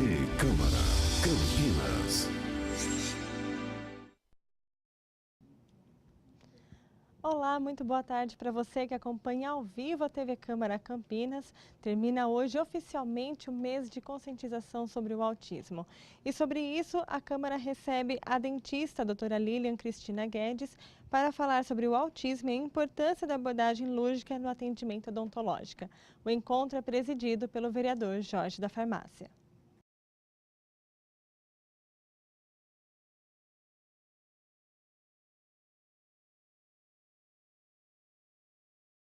Câmara, Campinas. Olá, muito boa tarde para você que acompanha ao vivo a TV Câmara Campinas. Termina hoje oficialmente o mês de conscientização sobre o autismo. E sobre isso, a Câmara recebe a dentista, a doutora Lilian Cristina Guedes, para falar sobre o autismo e a importância da abordagem lúdica no atendimento odontológico. O encontro é presidido pelo vereador Jorge da Farmácia.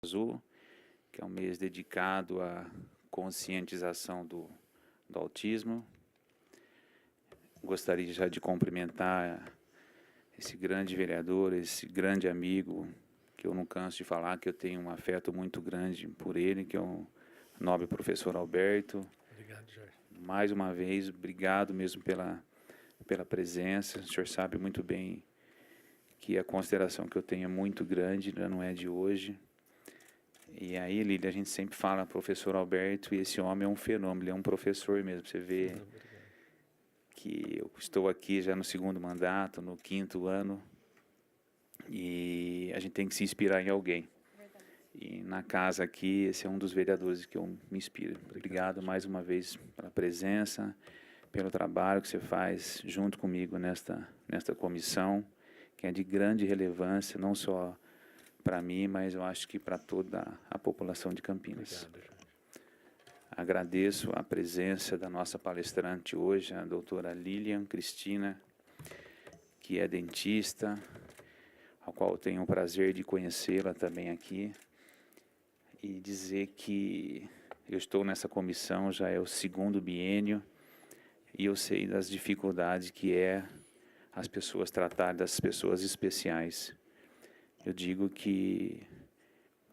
Azul, que é um mês dedicado à conscientização do autismo. Gostaria já de cumprimentar esse grande vereador, esse grande amigo, que eu não canso de falar, que eu tenho um afeto muito grande por ele, que é o nobre professor Alberto. Obrigado, Jorge. Mais uma vez, obrigado mesmo pela presença. O senhor sabe muito bem que a consideração que eu tenho é muito grande, não é de hoje. E aí, Lília, a gente sempre fala professor Alberto, e esse homem é um fenômeno, ele é um professor mesmo. Você vê que eu estou aqui já no segundo mandato, no 5º ano, e a gente tem que se inspirar em alguém. E na casa aqui, esse é um dos vereadores que eu me inspiro. Obrigado mais uma vez pela presença, pelo trabalho que você faz junto comigo nesta comissão, que é de grande relevância, não só para mim, mas eu acho que para toda a população de Campinas. Obrigado, Jorge. Agradeço a presença da nossa palestrante hoje, a doutora Lilian Cristina, que é dentista, ao qual eu tenho o prazer de conhecê-la também aqui, e dizer que eu estou nessa comissão, já é o 2º biênio, e eu sei das dificuldades que é as pessoas tratarem das pessoas especiais. Eu digo que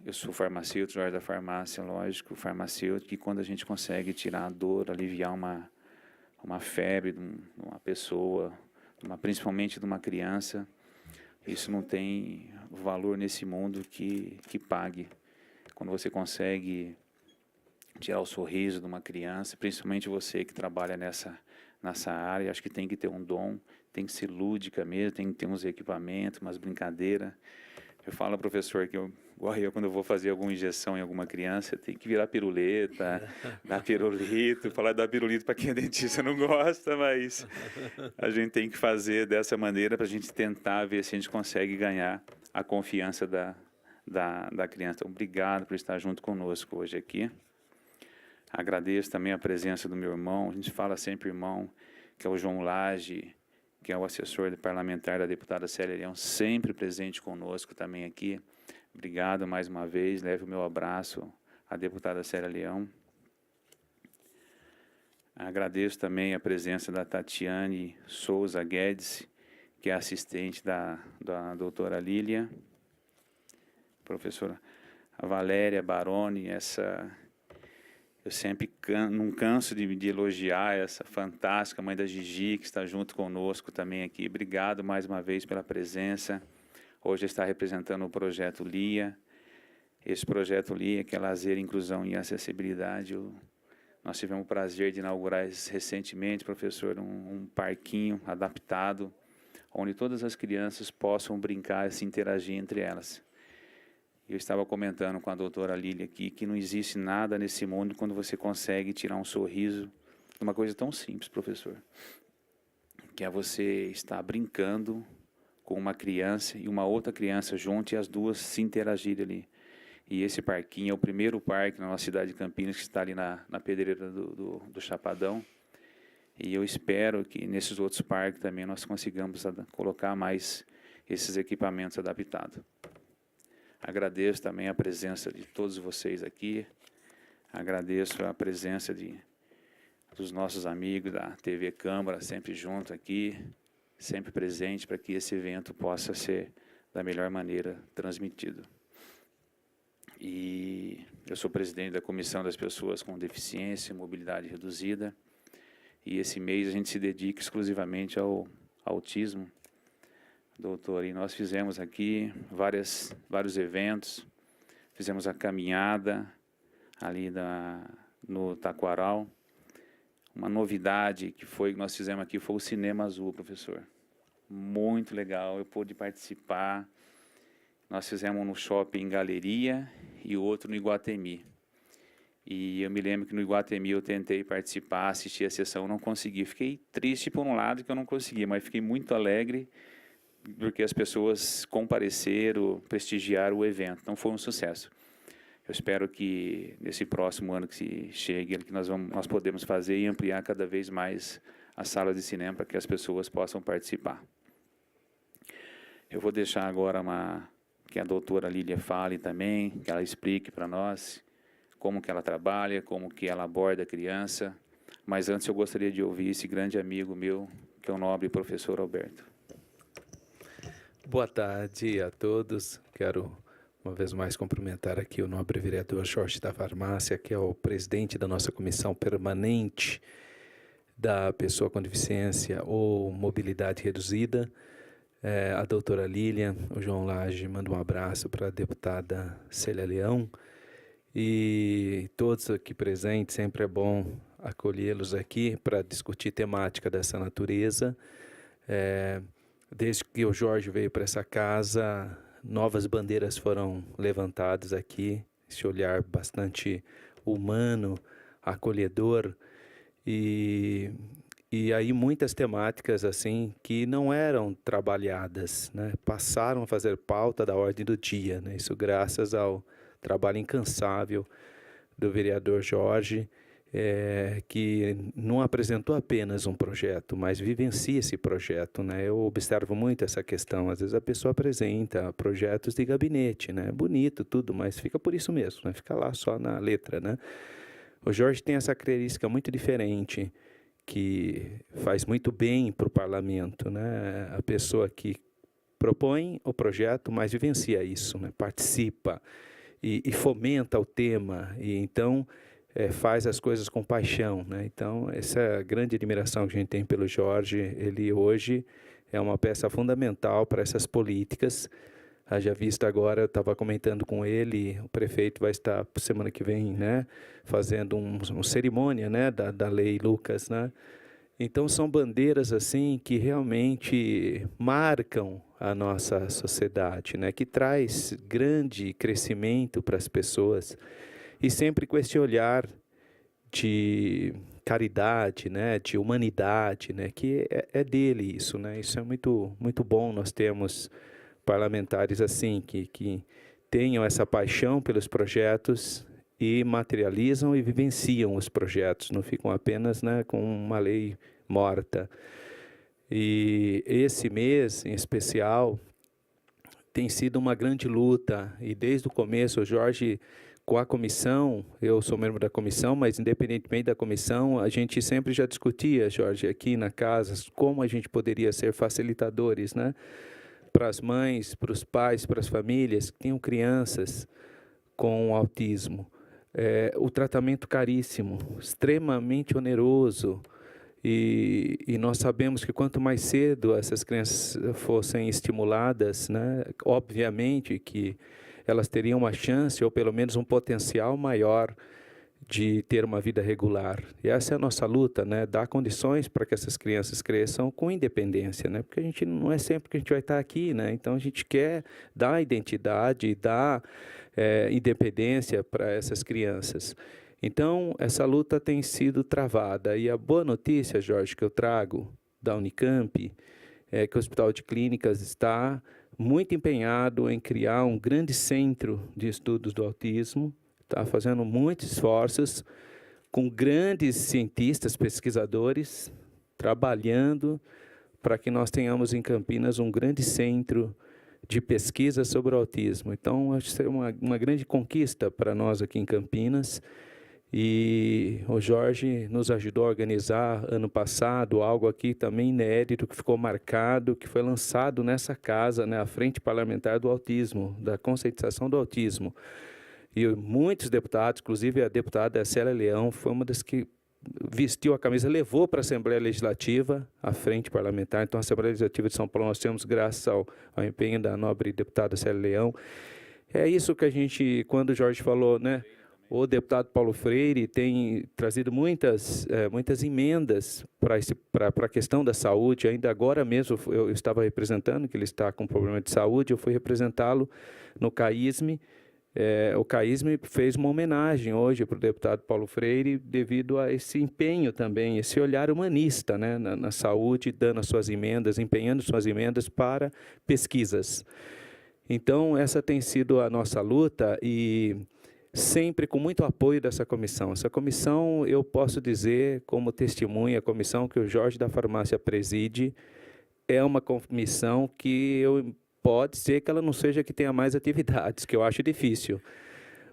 eu sou farmacêutico, Jorge da Farmácia, lógico, farmacêutico, que quando a gente consegue tirar a dor, aliviar uma febre de uma pessoa, principalmente de uma criança, isso não tem valor nesse mundo que pague. Quando você consegue tirar o sorriso de uma criança, principalmente você que trabalha nessa área, acho que tem que ter um dom, tem que ser lúdica mesmo, tem que ter uns equipamentos, umas brincadeiras. Eu falo, professor, que quando eu vou fazer alguma injeção em alguma criança, eu tenho que virar piruleta, dar pirulito, falar dar pirulito para quem é dentista não gosta, mas a gente tem que fazer dessa maneira para a gente tentar ver se a gente consegue ganhar a confiança da criança. Então, obrigado por estar junto conosco hoje aqui. Agradeço também a presença do meu irmão, a gente fala sempre irmão, que é o João Lage, que é o assessor parlamentar da deputada Célia Leão, sempre presente conosco também aqui. Obrigado mais uma vez, leve o meu abraço à deputada Célia Leão. Agradeço também a presença da Tatiane Souza Guedes, que é assistente da doutora Lília. Professora Valéria Baroni, eu sempre não canso de elogiar essa fantástica mãe da Gigi, que está junto conosco também aqui. Obrigado mais uma vez pela presença. Hoje está representando o projeto LIA. Esse projeto LIA, que é Lazer, Inclusão e Acessibilidade. Nós tivemos o prazer de inaugurar recentemente, professor, um parquinho adaptado, onde todas as crianças possam brincar e se interagir entre elas. Eu estava comentando com a doutora Lília aqui que não existe nada nesse mundo quando você consegue tirar um sorriso de uma coisa tão simples, professor, que é você estar brincando com uma criança e uma outra criança junto e as duas se interagirem ali. E esse parquinho é o primeiro parque na nossa cidade de Campinas, que está ali na pedreira do Chapadão. E eu espero que nesses outros parques também nós consigamos colocar mais esses equipamentos adaptados. Agradeço também a presença de todos vocês aqui. Agradeço a presença dos nossos amigos da TV Câmara, sempre junto aqui, sempre presente para que esse evento possa ser da melhor maneira transmitido. E eu sou presidente da Comissão das Pessoas com Deficiência e Mobilidade Reduzida. E esse mês a gente se dedica exclusivamente ao autismo. Doutor, e nós fizemos aqui vários eventos, fizemos a caminhada ali no Taquaral, uma novidade que nós fizemos aqui foi o Cinema Azul, professor. Muito legal, eu pude participar. Nós fizemos no Shopping Galeria e outro no Iguatemi. E eu me lembro que no Iguatemi eu tentei participar, assistir a sessão, não consegui. Fiquei triste por um lado que eu não consegui, mas fiquei muito alegre porque as pessoas compareceram, prestigiaram o evento. Então foi um sucesso. Eu espero que nesse próximo ano que se chegue, que nós podemos fazer e ampliar cada vez mais as salas de cinema para que as pessoas possam participar. Eu vou deixar agora que a doutora Lília fale também, que ela explique para nós como que ela trabalha, como que ela aborda a criança. Mas antes eu gostaria de ouvir esse grande amigo meu, que é o nobre professor Alberto. Boa tarde a todos. Quero uma vez mais cumprimentar aqui o nobre vereador Jorge da Farmácia, que é o presidente da nossa comissão permanente da pessoa com deficiência ou mobilidade reduzida, a doutora Lília, o João Lage, manda um abraço para a deputada Célia Leão e todos aqui presentes. Sempre é bom acolhê-los aqui para discutir temática dessa natureza. Desde que o Jorge veio para essa casa, novas bandeiras foram levantadas aqui, esse olhar bastante humano, acolhedor, e aí muitas temáticas assim que não eram trabalhadas, né, passaram a fazer pauta da ordem do dia, né, isso graças ao trabalho incansável do vereador Jorge, que não apresentou apenas um projeto, mas vivencia esse projeto, né? Eu observo muito essa questão. Às vezes a pessoa apresenta projetos de gabinete, né? Bonito tudo, mas fica por isso mesmo, né? Fica lá só na letra, né? O Jorge tem essa característica muito diferente, que faz muito bem para o parlamento, né? A pessoa que propõe o projeto, mas vivencia isso, né? Participa e fomenta o tema, e então faz as coisas com paixão, né? Então, essa é a grande admiração que a gente tem pelo Jorge. Ele hoje é uma peça fundamental para essas políticas. Haja visto agora, eu estava comentando com ele, o prefeito vai estar, semana que vem, né, fazendo uma cerimônia, né, da Lei Lucas, né? Então, são bandeiras assim que realmente marcam a nossa sociedade, né, que traz grande crescimento para as pessoas. E sempre com esse olhar de caridade, né, de humanidade, né, que é dele isso, né, isso é muito, muito bom. Nós temos parlamentares assim, que tenham essa paixão pelos projetos e materializam e vivenciam os projetos, não ficam apenas, né, com uma lei morta. E esse mês, em especial, tem sido uma grande luta, e desde o começo, o Jorge, com a comissão, eu sou membro da comissão, mas independentemente da comissão, a gente sempre já discutia, Jorge, aqui na casa, como a gente poderia ser facilitadores, né, para as mães, para os pais, para as famílias que tenham crianças com autismo. O tratamento caríssimo, extremamente oneroso, e nós sabemos que quanto mais cedo essas crianças fossem estimuladas, né, obviamente que elas teriam uma chance, ou pelo menos um potencial maior de ter uma vida regular. E essa é a nossa luta, né? Dar condições para que essas crianças cresçam com independência, né? Porque a gente não é sempre que a gente vai estar aqui, né? Então a gente quer dar identidade, dar independência para essas crianças. Então essa luta tem sido travada. E a boa notícia, Jorge, que eu trago da Unicamp, é que o Hospital de Clínicas está muito empenhado em criar um grande centro de estudos do autismo, está fazendo muitos esforços com grandes cientistas, pesquisadores, trabalhando para que nós tenhamos em Campinas um grande centro de pesquisa sobre o autismo. Então, acho que isso é uma grande conquista para nós aqui em Campinas. E o Jorge nos ajudou a organizar ano passado algo aqui também inédito, que ficou marcado, que foi lançado nessa casa, né, a Frente Parlamentar do Autismo, da conscientização do autismo. E muitos deputados, inclusive a deputada Célia Leão, foi uma das que vestiu a camisa, levou para a Assembleia Legislativa, a Frente Parlamentar. Então, a Assembleia Legislativa de São Paulo nós temos, graças ao empenho da nobre deputada Célia Leão. É isso que a gente, quando o Jorge falou, né? O deputado Paulo Freire tem trazido muitas emendas para a questão da saúde. Ainda agora mesmo eu estava representando, que ele está com problema de saúde, eu fui representá-lo no CAISME. O CAISME fez uma homenagem hoje para o deputado Paulo Freire devido a esse empenho também, esse olhar humanista, né, na saúde, dando as suas emendas, empenhando suas emendas para pesquisas. Então, essa tem sido a nossa luta e sempre com muito apoio dessa comissão. Essa comissão, eu posso dizer, como testemunha, a comissão que o Jorge da Farmácia preside, é uma comissão que pode ser que ela não seja que tenha mais atividades, que eu acho difícil.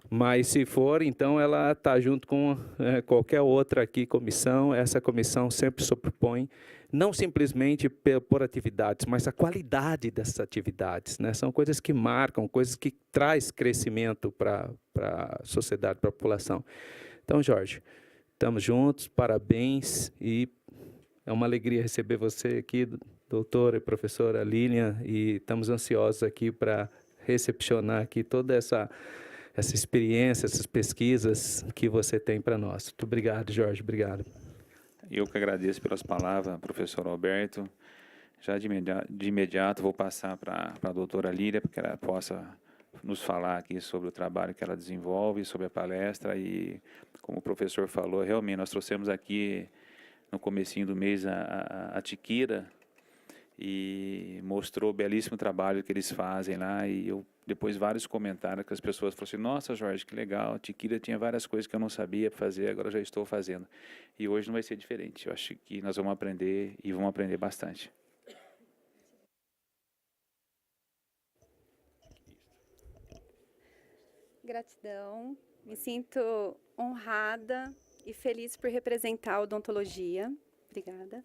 Mas, se for, então, ela está junto com qualquer outra aqui comissão. Essa comissão sempre sobrepõe, não simplesmente por atividades, mas a qualidade dessas atividades, né? São coisas que marcam, coisas que traz crescimento para a sociedade, para a população. Então, Jorge, estamos juntos, parabéns, e é uma alegria receber você aqui, doutora e professora Lilian, e estamos ansiosos aqui para recepcionar aqui toda essa experiência, essas pesquisas que você tem para nós. Muito obrigado, Jorge, obrigado. Eu que agradeço pelas palavras, professor Alberto. Já de imediato vou passar para a doutora Lília, para que ela possa nos falar aqui sobre o trabalho que ela desenvolve, sobre a palestra. E, como o professor falou, realmente nós trouxemos aqui no comecinho do mês a Tiquira, e mostrou o belíssimo trabalho que eles fazem lá. E eu, depois, vários comentários que as pessoas falaram assim: nossa, Jorge, que legal, a Tiquira tinha várias coisas que eu não sabia fazer, agora já estou fazendo. E hoje não vai ser diferente. Eu acho que nós vamos aprender, e vamos aprender bastante. Gratidão. Me sinto honrada e feliz por representar a odontologia. Obrigada.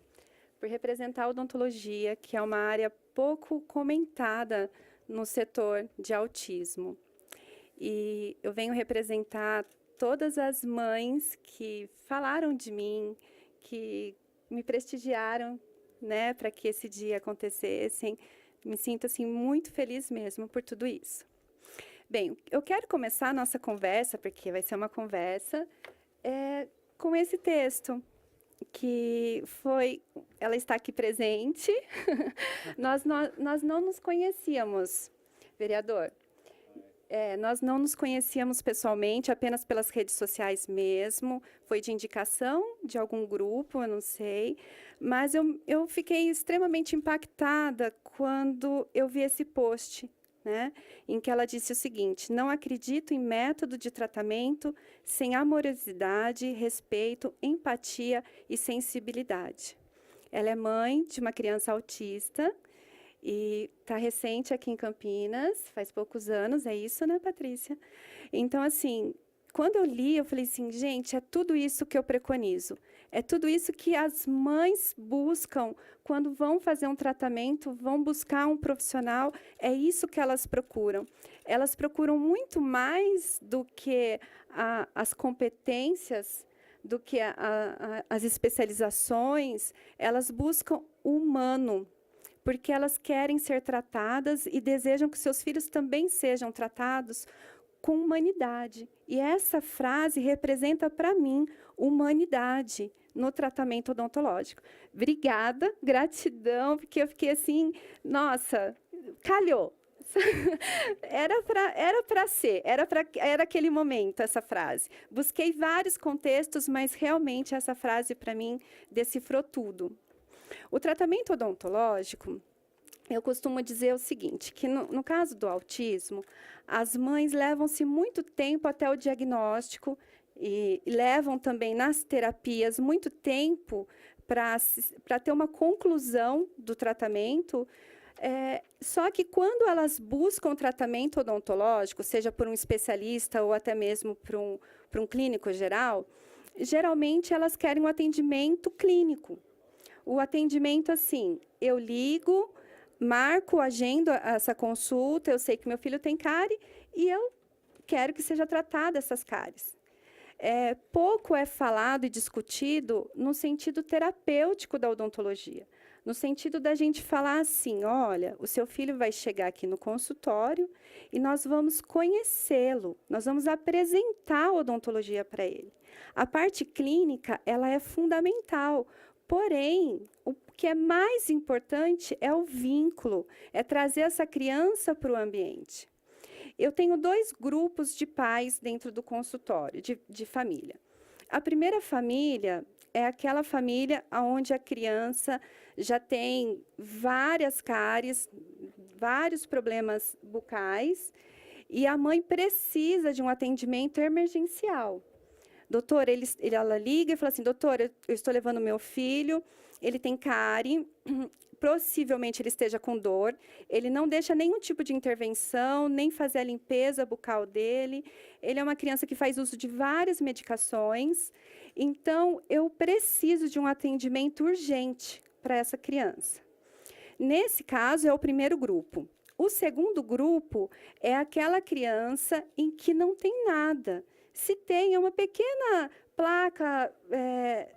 Por representar a odontologia, que é uma área pouco comentada no setor de autismo. E eu venho representar todas as mães que falaram de mim, que me prestigiaram, né, para que esse dia acontecesse. Me sinto assim muito feliz mesmo por tudo isso. Bem, eu quero começar a nossa conversa, porque vai ser uma conversa, com esse texto, que foi... Ela está aqui presente. Nós não nos conhecíamos, vereador. Nós não nos conhecíamos pessoalmente, apenas pelas redes sociais mesmo. Foi de indicação de algum grupo, eu não sei. Mas eu fiquei extremamente impactada quando eu vi esse post, né, em que ela disse o seguinte: não acredito em método de tratamento sem amorosidade, respeito, empatia e sensibilidade. Ela é mãe de uma criança autista e está recente aqui em Campinas, faz poucos anos, é isso, né, Patrícia? Então, assim, quando eu li, eu falei assim, gente, é tudo isso que eu preconizo. É tudo isso que as mães buscam quando vão fazer um tratamento, vão buscar um profissional. É isso que elas procuram. Elas procuram muito mais do que as competências, do que as especializações. Elas buscam o humano, porque elas querem ser tratadas e desejam que seus filhos também sejam tratados com humanidade. E essa frase representa para mim humanidade no tratamento odontológico. Obrigada, gratidão, porque eu fiquei assim, nossa, calhou. Era para ser, era aquele momento, essa frase. Busquei vários contextos, mas realmente essa frase, para mim, decifrou tudo. O tratamento odontológico, eu costumo dizer o seguinte, que no caso do autismo, as mães levam-se muito tempo até o diagnóstico e levam também nas terapias muito tempo para ter uma conclusão do tratamento. Só que quando elas buscam tratamento odontológico, seja por um especialista ou até mesmo por um clínico geral, geralmente elas querem um atendimento clínico. O atendimento, assim, eu ligo, marco, agendo essa consulta, eu sei que meu filho tem cárie e eu quero que seja tratada essas cáries. Pouco é falado e discutido no sentido terapêutico da odontologia. no sentido da gente falar assim, olha, o seu filho vai chegar aqui no consultório e nós vamos conhecê-lo, nós vamos apresentar a odontologia para ele. A parte clínica, ela é fundamental, porém, o que é mais importante é o vínculo, é trazer essa criança para o ambiente. Eu tenho 2 grupos de pais dentro do consultório, de família. A primeira família é aquela família onde a criança já tem várias cáries, vários problemas bucais, e a mãe precisa de um atendimento emergencial. Doutora, ela liga e fala assim, doutora, eu estou levando meu filho, ele tem cárie, possivelmente ele esteja com dor, ele não deixa nenhum tipo de intervenção, nem fazer a limpeza bucal dele, ele é uma criança que faz uso de várias medicações, então eu preciso de um atendimento urgente para essa criança. Nesse caso, é o primeiro grupo. O segundo grupo é aquela criança em que não tem nada. Se tem uma pequena placa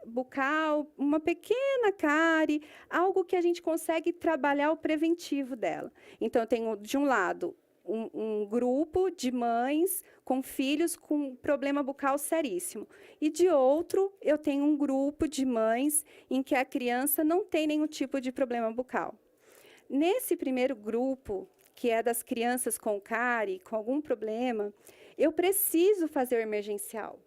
bucal, uma pequena cárie, algo que a gente consegue trabalhar o preventivo dela. Então, eu tenho, de um lado, um grupo de mães com filhos com problema bucal seríssimo. E, de outro, eu tenho um grupo de mães em que a criança não tem nenhum tipo de problema bucal. Nesse primeiro grupo, que é das crianças com cárie, com algum problema, eu preciso fazer o emergencial.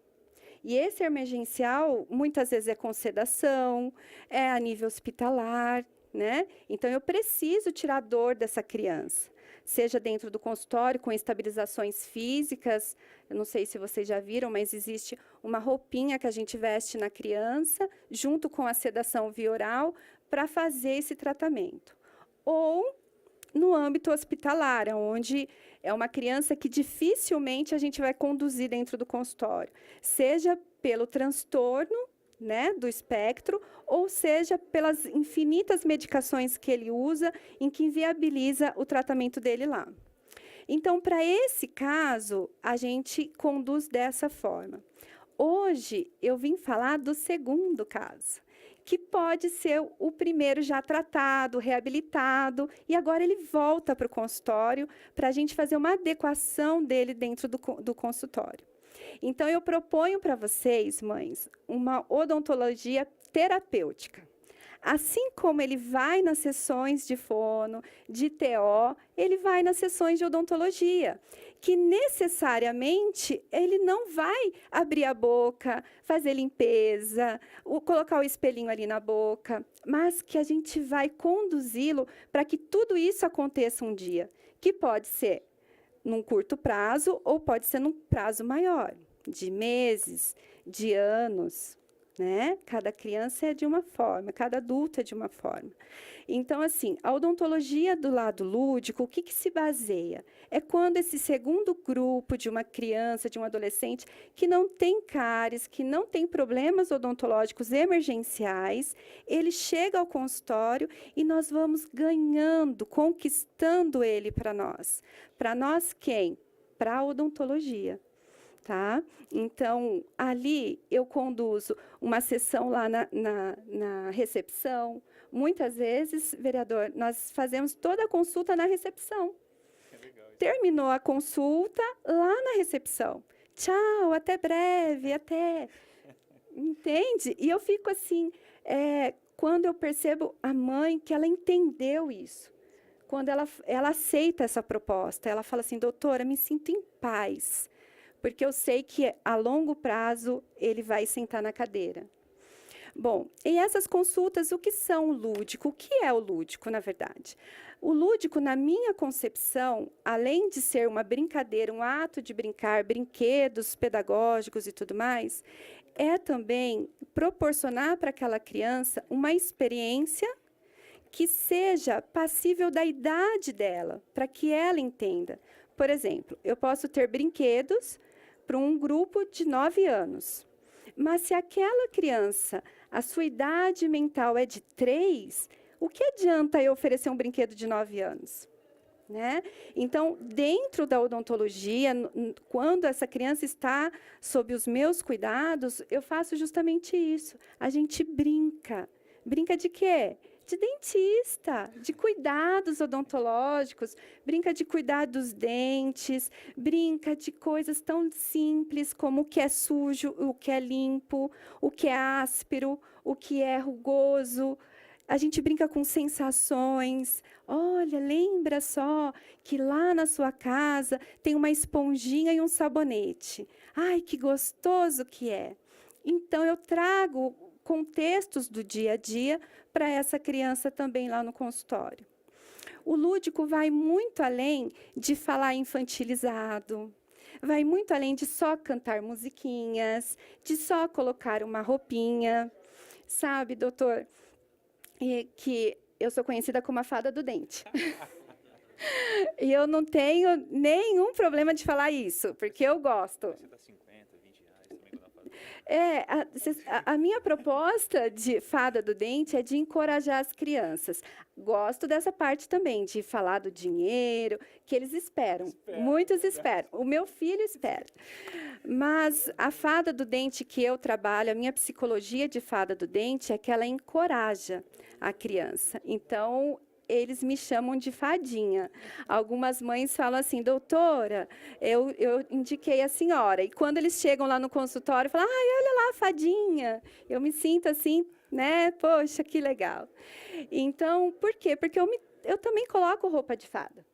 E esse emergencial, muitas vezes, é com sedação, é a nível hospitalar, né? Então, eu preciso tirar a dor dessa criança. Seja dentro do consultório, com estabilizações físicas, eu não sei se vocês já viram, mas existe uma roupinha que a gente veste na criança, junto com a sedação via oral, para fazer esse tratamento. Ou no âmbito hospitalar, onde é uma criança que dificilmente a gente vai conduzir dentro do consultório, seja pelo transtorno, né, do espectro, ou seja pelas infinitas medicações que ele usa, em que inviabiliza o tratamento dele lá. Então, para esse caso, a gente conduz dessa forma. Hoje, eu vim falar do segundo caso, que pode ser o primeiro já tratado, reabilitado, e agora ele volta para o consultório para a gente fazer uma adequação dele dentro do consultório. Então, eu proponho para vocês, mães, uma odontologia terapêutica. Assim como ele vai nas sessões de fono, de TO, ele vai nas sessões de odontologia, que necessariamente ele não vai abrir a boca, fazer limpeza, colocar o espelhinho ali na boca, mas que a gente vai conduzi-lo para que tudo isso aconteça um dia, que pode ser num curto prazo ou pode ser num prazo maior, de meses, de anos. Né? Cada criança é de uma forma, cada adulto é de uma forma. Então, assim, a odontologia do lado lúdico, o que se baseia? É quando esse segundo grupo de uma criança, de um adolescente, que não tem cáries, que não tem problemas odontológicos emergenciais, ele chega ao consultório e nós vamos ganhando, conquistando ele para nós. Para nós quem? Para a odontologia. Tá? Então, ali eu conduzo uma sessão lá na recepção. Muitas vezes, vereador, nós fazemos toda a consulta na recepção. Terminou a consulta lá na recepção. Tchau, até breve, até. Entende? E eu fico assim, quando eu percebo a mãe que ela entendeu isso. Quando ela aceita essa proposta, ela fala assim, doutora, me sinto em paz. Porque eu sei que a longo prazo ele vai sentar na cadeira. Bom, e essas consultas, o que são o lúdico? O que é o lúdico, na verdade? O lúdico, na minha concepção, além de ser uma brincadeira, um ato de brincar, brinquedos pedagógicos e tudo mais, é também proporcionar para aquela criança uma experiência que seja passível da idade dela, para que ela entenda. Por exemplo, eu posso ter brinquedos para um grupo de 9 anos. Mas se aquela criança, a sua idade mental é de 3, o que adianta eu oferecer um brinquedo de 9 anos? Né? Então, dentro da odontologia, quando essa criança está sob os meus cuidados, eu faço justamente isso. A gente brinca. Brinca de quê? de dentista, de cuidados odontológicos, brinca de cuidar dos dentes, brinca de coisas tão simples como o que é sujo, o que é limpo, o que é áspero, o que é rugoso. A gente brinca com sensações. Olha, lembra só que lá na sua casa tem uma esponjinha e um sabonete. Ai, que gostoso que é. Então, eu trago contextos do dia a dia para essa criança também lá no consultório. O lúdico vai muito além de falar infantilizado, vai muito além de só cantar musiquinhas, de só colocar uma roupinha. Sabe, doutor, que eu sou conhecida como a fada do dente. E eu não tenho nenhum problema de falar isso, porque eu gosto. A minha proposta de fada do dente é de encorajar as crianças. Gosto dessa parte também, de falar do dinheiro, que eles esperam. Muitos esperam. O meu filho espera. Mas a fada do dente que eu trabalho, a minha psicologia de fada do dente é que ela encoraja a criança. Então, eles me chamam de fadinha. Algumas mães falam assim, doutora, eu indiquei a senhora. E quando eles chegam lá no consultório, falam, ai, olha lá a fadinha. Eu me sinto assim, né? Poxa, que legal. Então, por quê? Porque eu também coloco roupa de fada.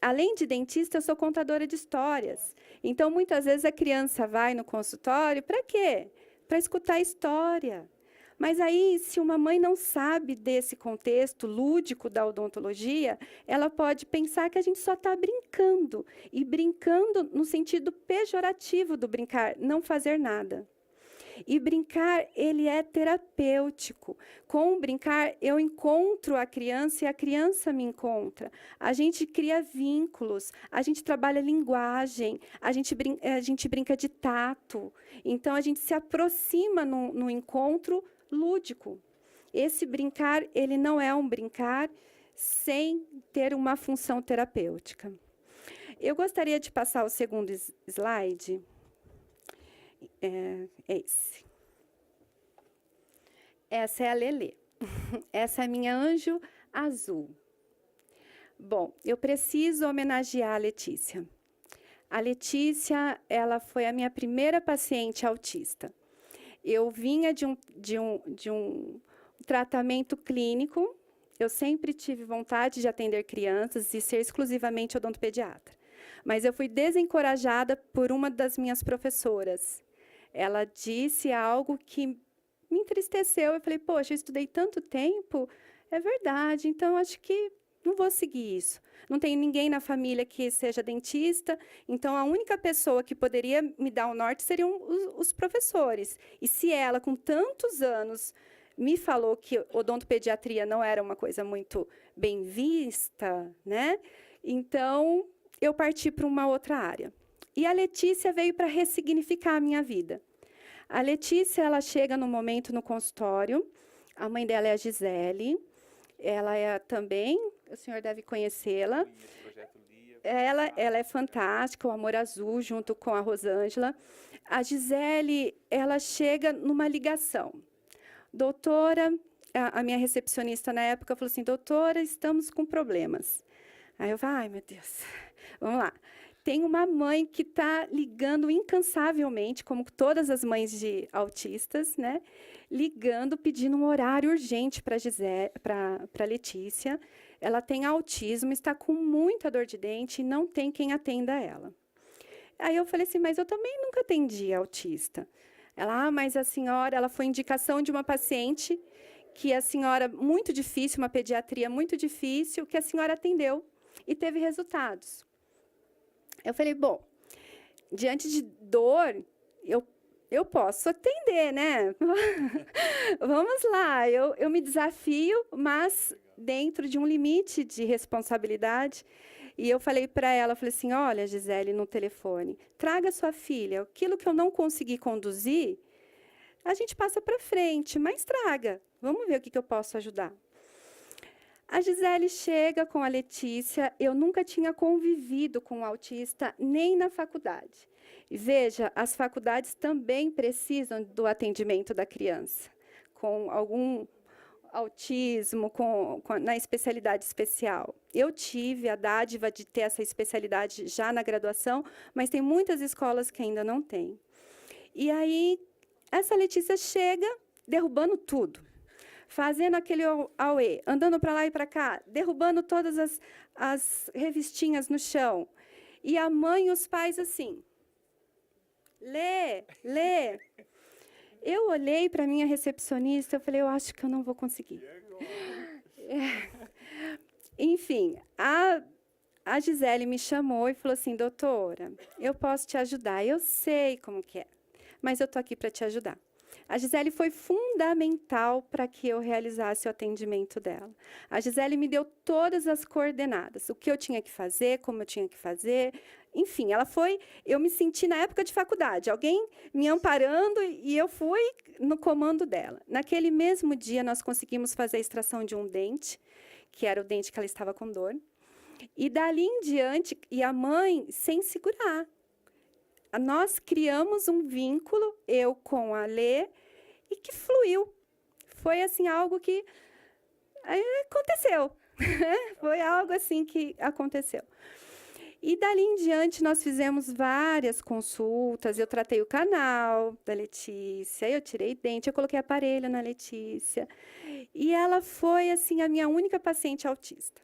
Além de dentista, eu sou contadora de histórias. Então, muitas vezes a criança vai no consultório, para quê? Para escutar história. Mas aí, se uma mãe não sabe desse contexto lúdico da odontologia, ela pode pensar que a gente só está brincando. E brincando no sentido pejorativo do brincar, não fazer nada. E brincar, ele é terapêutico. Com o brincar, eu encontro a criança e a criança me encontra. A gente cria vínculos, a gente trabalha linguagem, a gente brinca de tato. Então, a gente se aproxima no encontro lúdico. Esse brincar, ele não é um brincar sem ter uma função terapêutica. Eu gostaria de passar o segundo slide. É esse. Essa é a Lelê. Essa é a minha anjo azul. Bom, eu preciso homenagear a Letícia. A Letícia, ela foi a minha primeira paciente autista. Eu vinha de um tratamento clínico. Eu sempre tive vontade de atender crianças e ser exclusivamente odontopediatra. Mas eu fui desencorajada por uma das minhas professoras. Ela disse algo que me entristeceu. Eu falei, poxa, eu estudei tanto tempo. É verdade, então acho que não vou seguir isso. Não tem ninguém na família que seja dentista, então a única pessoa que poderia me dar o norte seriam os professores. E se ela, com tantos anos, me falou que odontopediatria não era uma coisa muito bem vista, né? Então, eu parti para uma outra área. E a Letícia veio para ressignificar a minha vida. A Letícia, ela chega no momento no consultório, a mãe dela é a Gisele, ela é também, o senhor deve conhecê-la. Ela é fantástica, o Amor Azul, junto com a Rosângela. A Gisele, ela chega numa ligação. Doutora, a minha recepcionista na época falou assim, doutora, estamos com problemas. Aí eu falei, ai, meu Deus, vamos lá. Tem uma mãe que está ligando incansavelmente, como todas as mães de autistas, né? Ligando, pedindo um horário urgente para a Letícia. Ela tem autismo, está com muita dor de dente e não tem quem atenda ela. Aí eu falei assim, mas eu também nunca atendi autista. Ela, mas a senhora, ela foi indicação de uma paciente que a senhora, muito difícil, uma pediatria muito difícil, que a senhora atendeu e teve resultados. Eu falei, bom, diante de dor, eu posso atender, né? Vamos lá, eu me desafio, mas dentro de um limite de responsabilidade. E eu falei para ela, falei assim, olha, Gisele, no telefone, traga sua filha. Aquilo que eu não consegui conduzir, a gente passa para frente, mas traga. Vamos ver o que eu posso ajudar. A Gisele chega com a Letícia. Eu nunca tinha convivido com um autista, nem na faculdade. E veja, as faculdades também precisam do atendimento da criança, com autismo na especialidade especial. Eu tive a dádiva de ter essa especialidade já na graduação, mas tem muitas escolas que ainda não têm. E aí, essa Letícia chega derrubando tudo, fazendo aquele auê, andando para lá e para cá, derrubando todas as revistinhas no chão. E a mãe e os pais assim, lê, lê. Eu olhei para a minha recepcionista, eu falei, eu acho que eu não vou conseguir. Enfim, a Gisele me chamou e falou assim, doutora, eu posso te ajudar, eu sei como que é, mas eu estou aqui para te ajudar. A Gisele foi fundamental para que eu realizasse o atendimento dela. A Gisele me deu todas as coordenadas, o que eu tinha que fazer, como eu tinha que fazer. Enfim, eu me senti na época de faculdade, alguém me amparando e eu fui no comando dela. Naquele mesmo dia, nós conseguimos fazer a extração de um dente, que era o dente que ela estava com dor. E dali em diante, e a mãe sem segurar. Nós criamos um vínculo, eu com a Lê, e que fluiu. Foi assim algo que aconteceu. Foi algo assim que aconteceu. E dali em diante nós fizemos várias consultas, eu tratei o canal da Letícia, eu tirei dente, eu coloquei aparelho na Letícia. E ela foi assim a minha única paciente autista.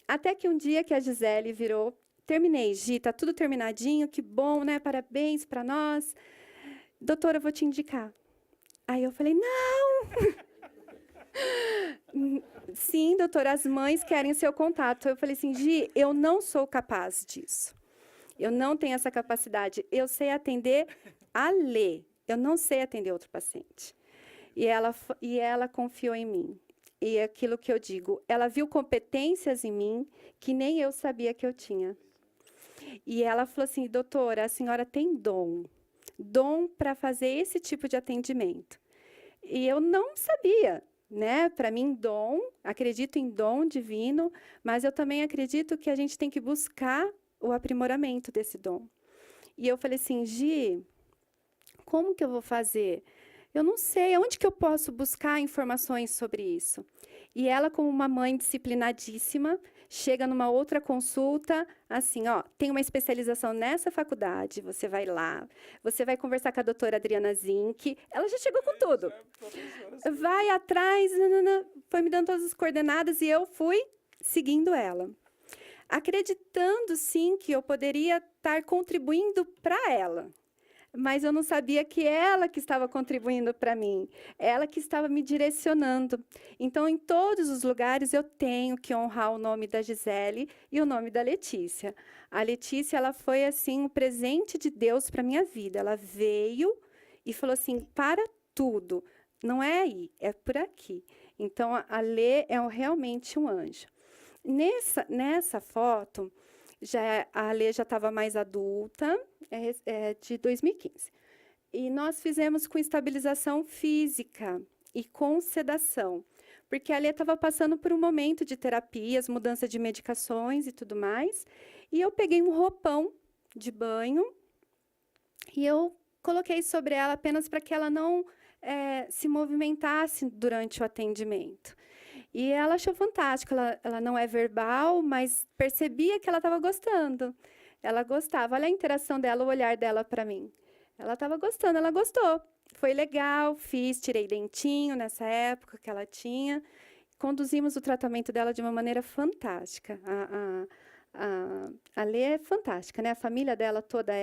Até que um dia que a Gisele virou, terminei, Gi, tá tudo terminadinho, que bom, né? Parabéns para nós. Doutora, eu vou te indicar. Aí eu falei, não! Sim, doutora, as mães querem o seu contato. Eu falei assim, Gi, eu não sou capaz disso. Eu não tenho essa capacidade. Eu sei atender a Lê. Eu não sei atender outro paciente. E ela confiou em mim. E é aquilo que eu digo, ela viu competências em mim que nem eu sabia que eu tinha. E ela falou assim, doutora, a senhora tem dom para fazer esse tipo de atendimento. E eu não sabia, né? Para mim, dom, acredito em dom divino, mas eu também acredito que a gente tem que buscar o aprimoramento desse dom. E eu falei assim, Gi, como que eu vou fazer? Eu não sei, onde que eu posso buscar informações sobre isso? E ela, como uma mãe disciplinadíssima, chega numa outra consulta, assim, ó, tem uma especialização nessa faculdade, você vai lá, você vai conversar com a doutora Adriana Zink, ela já chegou com tudo. Vai atrás, foi me dando todas as coordenadas e eu fui seguindo ela. Acreditando, sim, que eu poderia estar contribuindo para ela. Mas eu não sabia que ela que estava contribuindo para mim, ela que estava me direcionando. Então, em todos os lugares, eu tenho que honrar o nome da Gisele e o nome da Letícia. A Letícia, ela foi assim um presente de Deus para a minha vida. Ela veio e falou assim, para tudo, não é aí, é por aqui. Então, a Lê é realmente um anjo. Nessa foto, a Lê já estava mais adulta, de 2015. E nós fizemos com estabilização física e com sedação, porque a Lê estava passando por um momento de terapias, mudança de medicações e tudo mais, e eu peguei um roupão de banho e eu coloquei sobre ela apenas para que ela não se movimentasse durante o atendimento. E ela achou fantástico, ela não é verbal, mas percebia que ela estava gostando. Ela gostava, olha a interação dela, o olhar dela para mim. Ela estava gostando, ela gostou. Foi legal, tirei dentinho nessa época que ela tinha. Conduzimos o tratamento dela de uma maneira fantástica. A Lê é fantástica, né? A família dela toda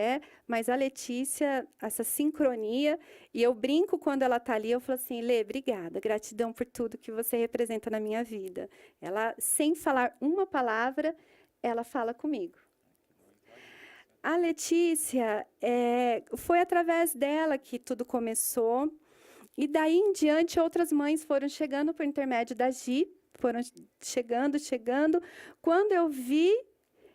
mas a Letícia, essa sincronia, e eu brinco quando ela está ali, eu falo assim, Lê, obrigada, gratidão por tudo que você representa na minha vida. Ela, sem falar uma palavra, ela fala comigo. A Letícia, foi através dela que tudo começou, e daí em diante outras mães foram chegando por intermédio da Gi, foram chegando. Quando eu vi,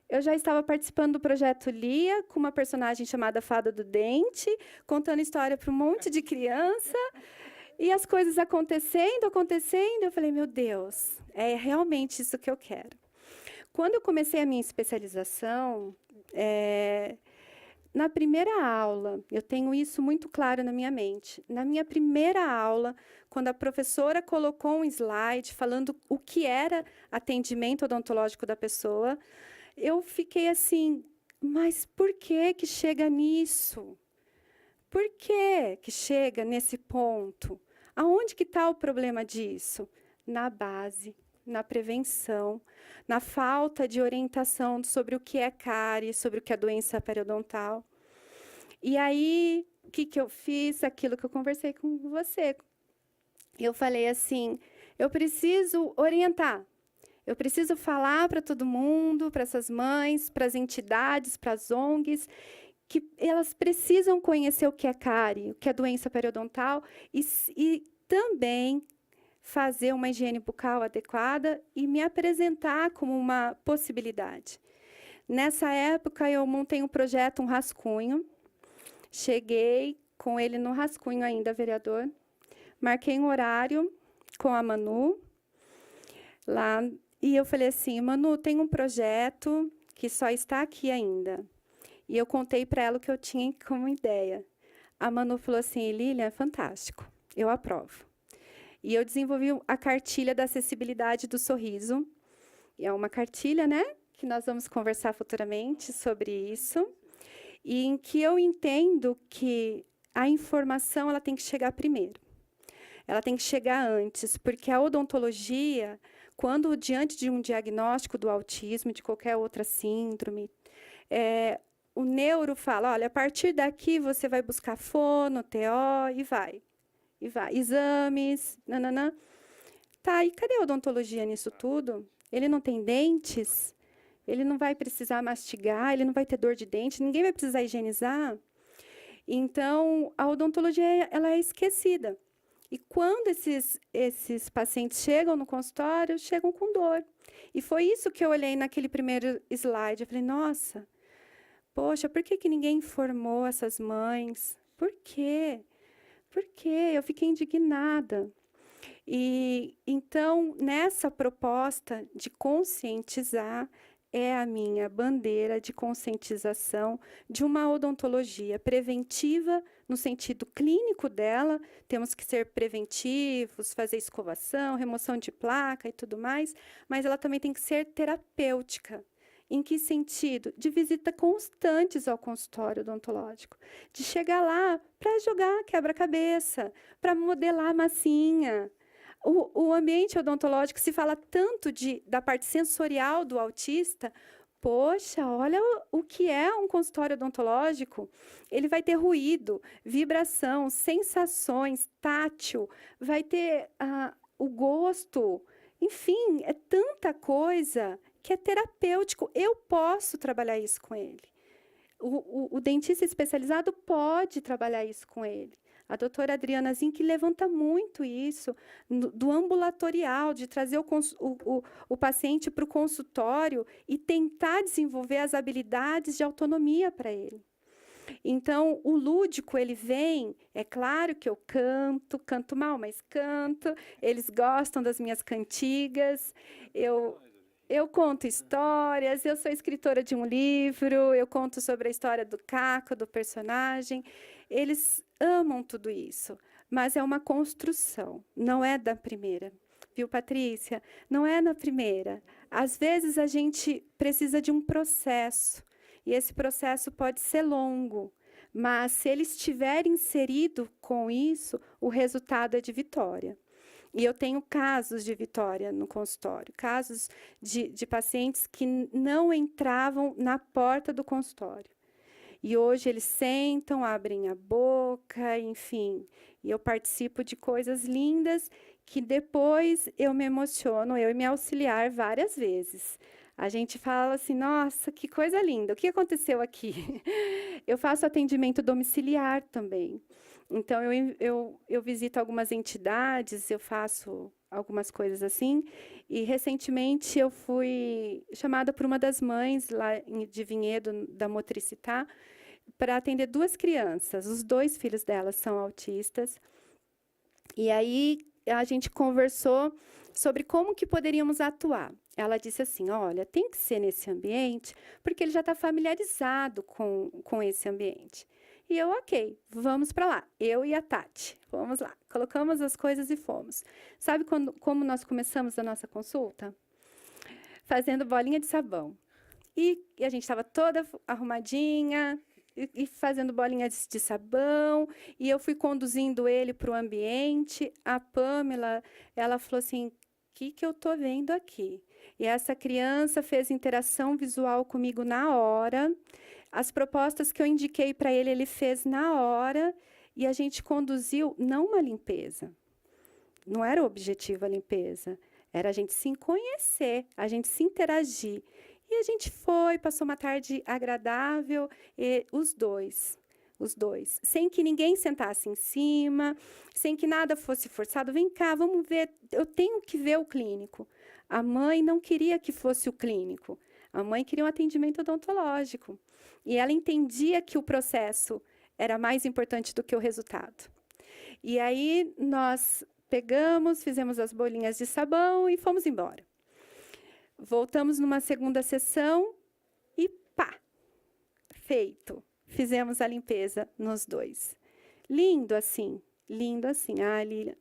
eu já estava participando do projeto Lia, com uma personagem chamada Fada do Dente, contando história para um monte de criança, e as coisas acontecendo, eu falei, meu Deus, é realmente isso que eu quero. Quando eu comecei a minha especialização, na primeira aula, eu tenho isso muito claro na minha mente. Na minha primeira aula, quando a professora colocou um slide falando o que era atendimento odontológico da pessoa, eu fiquei assim, mas por que que chega nisso? Por que que chega nesse ponto? Aonde que está o problema disso? Na base, na prevenção, na falta de orientação sobre o que é cárie, sobre o que é doença periodontal. E aí, o que que eu fiz? Aquilo que eu conversei com você. Eu falei assim, eu preciso orientar. Eu preciso falar para todo mundo, para essas mães, para as entidades, para as ONGs, que elas precisam conhecer o que é cárie, o que é doença periodontal, e também fazer uma higiene bucal adequada e me apresentar como uma possibilidade. Nessa época, eu montei um projeto, um rascunho. Cheguei com ele no rascunho ainda, vereador. Marquei um horário com a Manu lá. E eu falei assim, Manu, tem um projeto que só está aqui ainda. E eu contei para ela o que eu tinha como ideia. A Manu falou assim, Lilian, fantástico, eu aprovo. E eu desenvolvi a cartilha da acessibilidade do sorriso. E é uma cartilha, né, que nós vamos conversar futuramente sobre isso. E em que eu entendo que a informação ela tem que chegar primeiro. Ela tem que chegar antes, porque a odontologia, quando diante de um diagnóstico do autismo, de qualquer outra síndrome, o neuro fala, olha, a partir daqui você vai buscar fono, TO e vai. Exames, nananã. Tá, e cadê a odontologia nisso tudo? Ele não tem dentes? Ele não vai precisar mastigar? Ele não vai ter dor de dente? Ninguém vai precisar higienizar? Então, a odontologia ela é esquecida. E quando esses pacientes chegam no consultório, chegam com dor. E foi isso que eu olhei naquele primeiro slide. Eu falei, nossa, poxa, por que ninguém informou essas mães? Por quê? Por quê? Eu fiquei indignada. E, então, nessa proposta de conscientizar, é a minha bandeira de conscientização de uma odontologia preventiva, no sentido clínico dela, temos que ser preventivos, fazer escovação, remoção de placa e tudo mais, mas ela também tem que ser terapêutica. Em que sentido? De visita constantes ao consultório odontológico. De chegar lá para jogar quebra-cabeça, para modelar massinha. O ambiente odontológico, se fala tanto da parte sensorial do autista, poxa, olha o que é um consultório odontológico. Ele vai ter ruído, vibração, sensações, tátil, vai ter o gosto. Enfim, é tanta coisa que é terapêutico. Eu posso trabalhar isso com ele. O dentista especializado pode trabalhar isso com ele. A doutora Adriana Zinck levanta muito isso, do ambulatorial, de trazer o paciente para o consultório e tentar desenvolver as habilidades de autonomia para ele. Então, o lúdico, ele vem, é claro que eu canto mal, mas canto, eles gostam das minhas cantigas, eu conto histórias, eu sou escritora de um livro, eu conto sobre a história do Caco, do personagem. Eles amam tudo isso, mas é uma construção, não é da primeira. Viu, Patrícia? Não é na primeira. Às vezes, a gente precisa de um processo, e esse processo pode ser longo, mas se ele estiver inserido com isso, o resultado é de vitória. E eu tenho casos de vitória no consultório, casos de pacientes que não entravam na porta do consultório. E hoje eles sentam, abrem a boca, enfim. E eu participo de coisas lindas que depois eu me emociono, eu e minha auxiliar, várias vezes. A gente fala assim, nossa, que coisa linda, o que aconteceu aqui? Eu faço atendimento domiciliar também. Então, eu visito algumas entidades, eu faço algumas coisas assim. E, recentemente, eu fui chamada por uma das mães lá de Vinhedo, da Motricitar, para atender 2 crianças. Os 2 filhos delas são autistas. E aí, a gente conversou sobre como que poderíamos atuar. ela disse assim, olha, tem que ser nesse ambiente, porque ele já está familiarizado com esse ambiente. E eu, ok, vamos para lá. Eu e a Tati, vamos lá. Colocamos as coisas e fomos. Sabe como nós começamos a nossa consulta? Fazendo bolinha de sabão. E a gente estava toda arrumadinha e fazendo bolinha de sabão. E eu fui conduzindo ele para o ambiente. A Pamela, ela falou assim, o que eu estou vendo aqui? E essa criança fez interação visual comigo na hora. As propostas que eu indiquei para ele, ele fez na hora. E a gente conduziu, não uma limpeza. Não era o objetivo a limpeza. Era a gente se conhecer, a gente se interagir. E a gente foi, passou uma tarde agradável, os dois. Sem que ninguém sentasse em cima, sem que nada fosse forçado. Vem cá, vamos ver, eu tenho que ver o clínico. A mãe não queria que fosse o clínico. A mãe queria um atendimento odontológico. E ela entendia que o processo era mais importante do que o resultado. E aí, nós pegamos, fizemos as bolinhas de sabão e fomos embora. Voltamos numa segunda sessão e pá! Feito. Fizemos a limpeza nos dois. Lindo assim. Ah, Lília,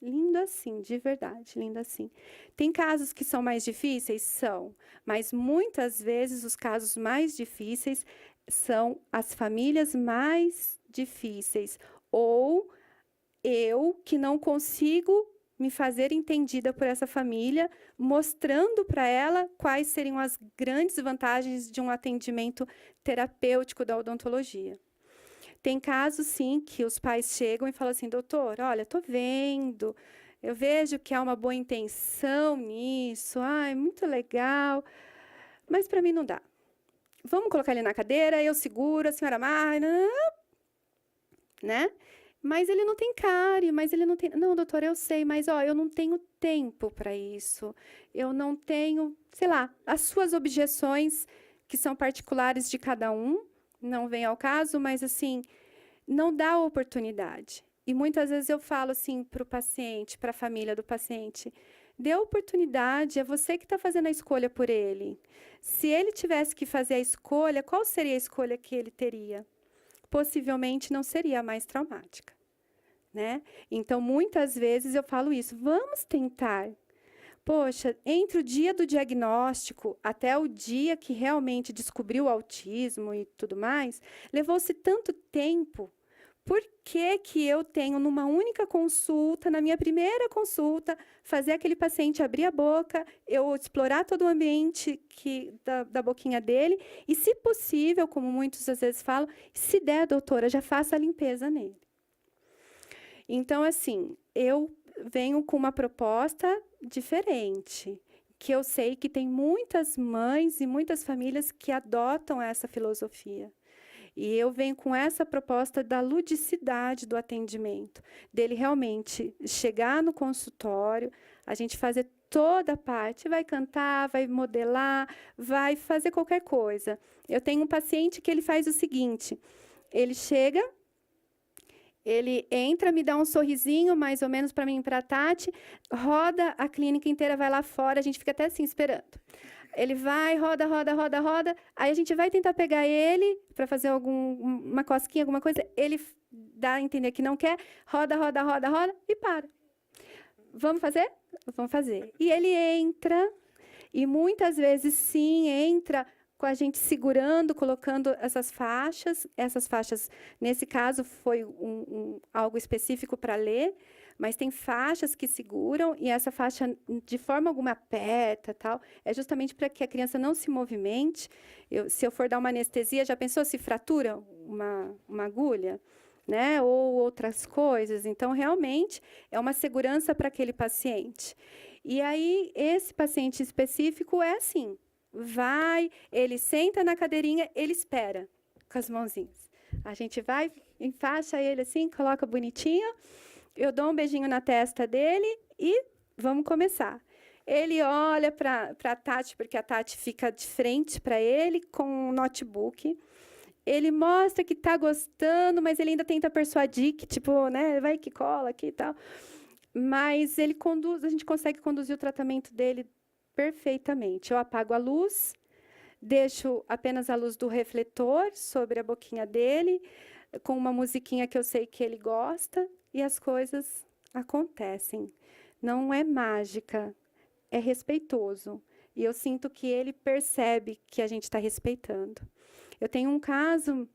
lindo assim, de verdade, lindo assim. Tem casos que são mais difíceis? São. Mas muitas vezes os casos mais difíceis são as famílias mais difíceis. Ou eu que não consigo me fazer entendida por essa família, mostrando para ela quais seriam as grandes vantagens de um atendimento terapêutico da odontologia. Tem casos, sim, que os pais chegam e falam assim, doutor, olha, estou vendo, eu vejo que há uma boa intenção nisso, é muito legal, mas para mim não dá. Vamos colocar ele na cadeira, eu seguro, a senhora amarra, né? Mas ele não tem cárie, mas ele não tem... Não, doutora, eu sei, mas eu não tenho tempo para isso. Eu não tenho, sei lá, as suas objeções, que são particulares de cada um, não vem ao caso, mas, assim, não dá oportunidade. E muitas vezes eu falo, assim, para o paciente, para a família do paciente, dê oportunidade, é você que está fazendo a escolha por ele. Se ele tivesse que fazer a escolha, qual seria a escolha que ele teria? Possivelmente não seria mais traumática, né? Então, muitas vezes eu falo isso, vamos tentar. Poxa, entre o dia do diagnóstico até o dia que realmente descobriu o autismo e tudo mais, levou-se tanto tempo. Por que eu tenho, numa única consulta, na minha primeira consulta, fazer aquele paciente abrir a boca, eu explorar todo o ambiente da boquinha dele, e, se possível, como muitos às vezes falam, se der, doutora, já faça a limpeza nele. Então, assim, eu venho com uma proposta diferente, que eu sei que tem muitas mães e muitas famílias que adotam essa filosofia. E eu venho com essa proposta da ludicidade do atendimento, dele realmente chegar no consultório, a gente fazer toda a parte, vai cantar, vai modelar, vai fazer qualquer coisa. Eu tenho um paciente que ele faz o seguinte, ele chega, ele entra, me dá um sorrisinho, mais ou menos para mim e para a Tati, roda a clínica inteira, vai lá fora, a gente fica até assim esperando. Ele vai, roda, aí a gente vai tentar pegar ele para fazer uma cosquinha, alguma coisa, ele dá a entender que não quer, roda e para. Vamos fazer? Vamos fazer. E ele entra, e muitas vezes, sim, entra com a gente segurando, colocando essas faixas, nesse caso, foi algo específico para ler, mas tem faixas que seguram, e essa faixa, de forma alguma, aperta, tal, é justamente para que a criança não se movimente. Se eu for dar uma anestesia, já pensou se fratura uma agulha? Né? Ou outras coisas. Então, realmente, é uma segurança para aquele paciente. E aí, esse paciente específico é assim, ele senta na cadeirinha, ele espera, com as mãozinhas. A gente vai, enfaixa ele assim, coloca bonitinho, eu dou um beijinho na testa dele e vamos começar. Ele olha para a Tati, porque a Tati fica de frente para ele com um notebook. Ele mostra que está gostando, mas ele ainda tenta persuadir que, tipo, né, vai que cola aqui e tal. Mas ele conduz, a gente consegue conduzir o tratamento dele perfeitamente. Eu apago a luz, deixo apenas a luz do refletor sobre a boquinha dele, com uma musiquinha que eu sei que ele gosta, e as coisas acontecem. Não é mágica, é respeitoso. E eu sinto que ele percebe que a gente está respeitando. Eu tenho um caso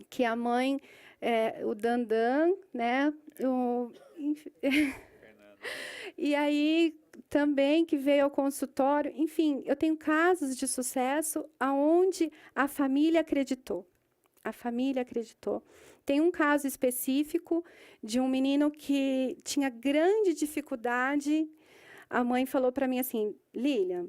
que a mãe, o Dandan, né? E aí também que veio ao consultório. Enfim, eu tenho casos de sucesso aonde a família acreditou. A família acreditou. Tem um caso específico de um menino que tinha grande dificuldade. A mãe falou para mim assim: Lilian,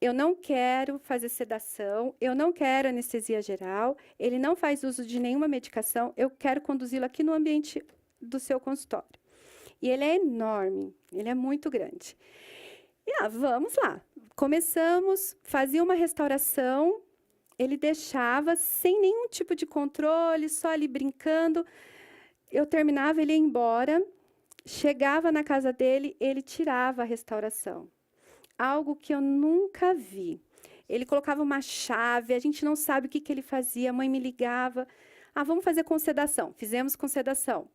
eu não quero fazer sedação, eu não quero anestesia geral, ele não faz uso de nenhuma medicação, eu quero conduzi-lo aqui no ambiente do seu consultório. E ele é enorme, ele é muito grande. E vamos lá. Começamos, fazia uma restauração, ele deixava sem nenhum tipo de controle, só ali brincando. Eu terminava, ele ia embora, chegava na casa dele, ele tirava a restauração. Algo que eu nunca vi. Ele colocava uma chave, a gente não sabe o que ele fazia, a mãe me ligava. Vamos fazer com sedação. Fizemos com sedação.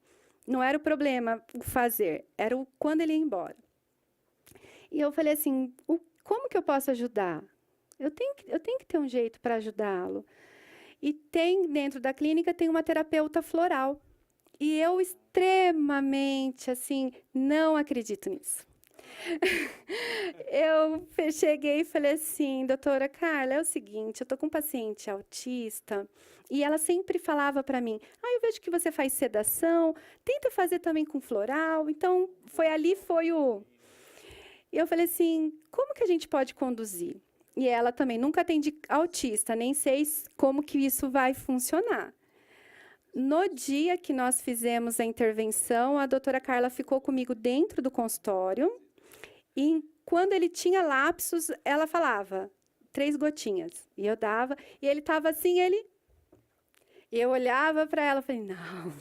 Não era o problema o fazer, era o quando ele ia embora. E eu falei assim, como que eu posso ajudar? Eu tenho que ter um jeito para ajudá-lo. E dentro da clínica, tem uma terapeuta floral. E eu extremamente, assim, não acredito nisso. Eu cheguei e falei assim, doutora Carla, é o seguinte, eu estou com um paciente autista e ela sempre falava para mim, eu vejo que você faz sedação, tenta fazer também com floral. Então, E eu falei assim, como que a gente pode conduzir? E ela também, nunca atendi autista, nem sei como que isso vai funcionar. No dia que nós fizemos a intervenção, a doutora Carla ficou comigo dentro do consultório. E quando ele tinha lapsos, ela falava 3 gotinhas. E eu dava, e ele estava assim, eu olhava para ela e falei, não.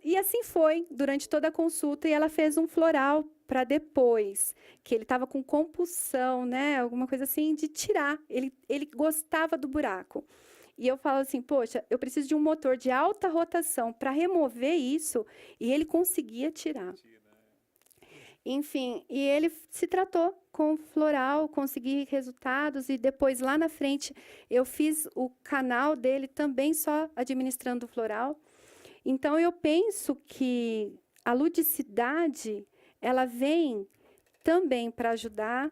E assim foi, durante toda a consulta, e ela fez um floral para depois, que ele estava com compulsão, né? Alguma coisa assim, de tirar. Ele gostava do buraco. E eu falo assim, poxa, eu preciso de um motor de alta rotação para remover isso, e ele conseguia tirar. Enfim, e ele se tratou com floral, consegui resultados, e depois, lá na frente, eu fiz o canal dele também só administrando floral. Então, eu penso que a ludicidade, ela vem também para ajudar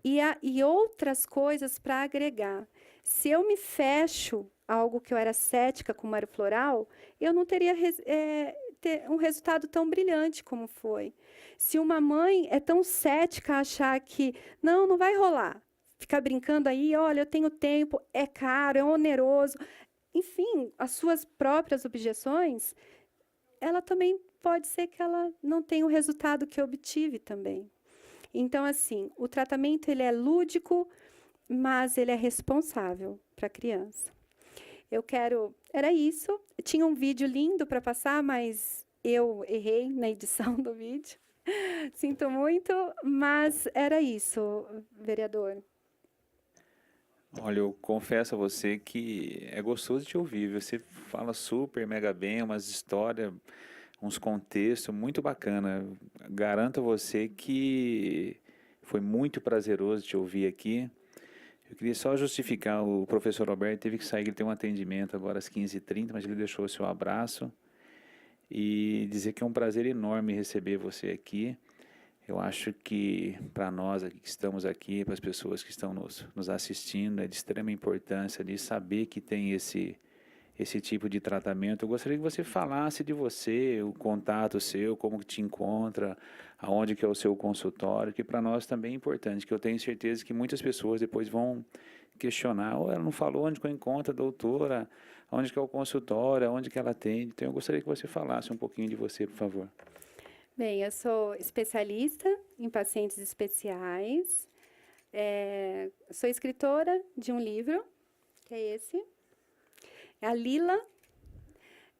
e outras coisas para agregar. Se eu me fecho a algo que eu era cética, como era o floral, eu não teria ter um resultado tão brilhante como foi. Se uma mãe é tão cética a achar que não vai rolar, ficar brincando aí, olha, eu tenho tempo, é caro, é oneroso, enfim, as suas próprias objeções, ela também pode ser que ela não tenha o resultado que eu obtive também. Então, assim, o tratamento ele é lúdico, mas ele é responsável para a criança. Era isso. Tinha um vídeo lindo para passar, mas eu errei na edição do vídeo. Sinto muito, mas era isso, vereador. Olha, eu confesso a você que é gostoso te ouvir. Você fala super, mega bem, umas histórias, uns contextos muito bacana. Garanto a você que foi muito prazeroso te ouvir aqui. Eu queria só justificar, o professor Roberto teve que sair, ele tem um atendimento agora às 15h30, mas ele deixou o seu abraço. E dizer que é um prazer enorme receber você aqui. Eu acho que para nós que estamos aqui, para as pessoas que estão nos assistindo, é de extrema importância de saber que tem esse tipo de tratamento. Eu gostaria que você falasse de você, o contato seu, como que te encontra, aonde que é o seu consultório, que para nós também é importante, que eu tenho certeza que muitas pessoas depois vão questionar, ela não falou onde que eu encontro a doutora, onde que é o consultório, onde que ela atende. Então eu gostaria que você falasse um pouquinho de você, por favor. Bem, eu sou especialista em pacientes especiais, sou escritora de um livro, que é esse. A Lila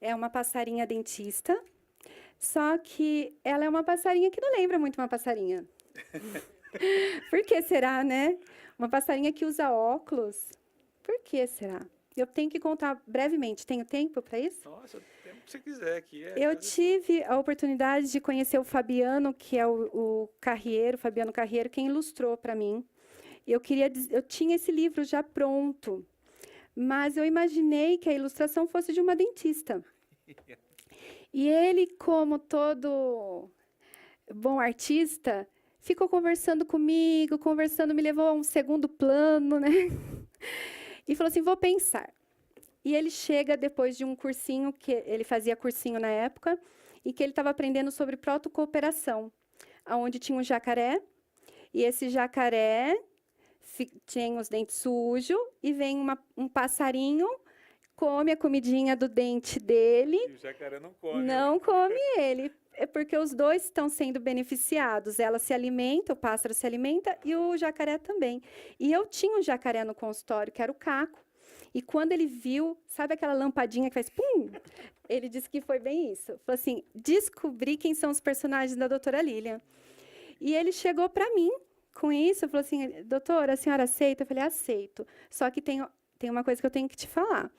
é uma passarinha dentista, só que ela é uma passarinha que não lembra muito uma passarinha. Por que será, né? Uma passarinha que usa óculos. Por que será? Eu tenho que contar brevemente. Tenho tempo para isso? Nossa, o tempo que você quiser aqui. Eu tive a oportunidade de conhecer o Fabiano, que é o Carriero, Fabiano Carriero, quem ilustrou para mim. Eu tinha esse livro já pronto, mas eu imaginei que a ilustração fosse de uma dentista. E ele, como todo bom artista, ficou conversando comigo, me levou a um segundo plano, né? E falou assim, vou pensar. E ele chega depois de um cursinho, que ele fazia cursinho na época, e que ele estava aprendendo sobre protocooperação, onde tinha um jacaré, e esse jacaré tinha os dentes sujos, e vem um passarinho, come a comidinha do dente dele. E o jacaré não come. Não come ele. É porque os dois estão sendo beneficiados. Ela se alimenta, o pássaro se alimenta, e o jacaré também. E eu tinha um jacaré no consultório, que era o Caco. E quando ele viu, sabe aquela lampadinha que faz pum? Ele disse que foi bem isso. Falou assim, descobri quem são os personagens da doutora Lilian. E ele chegou para mim com isso, falou assim, doutora, a senhora aceita? Eu falei, aceito. Só que tem uma coisa que eu tenho que te falar.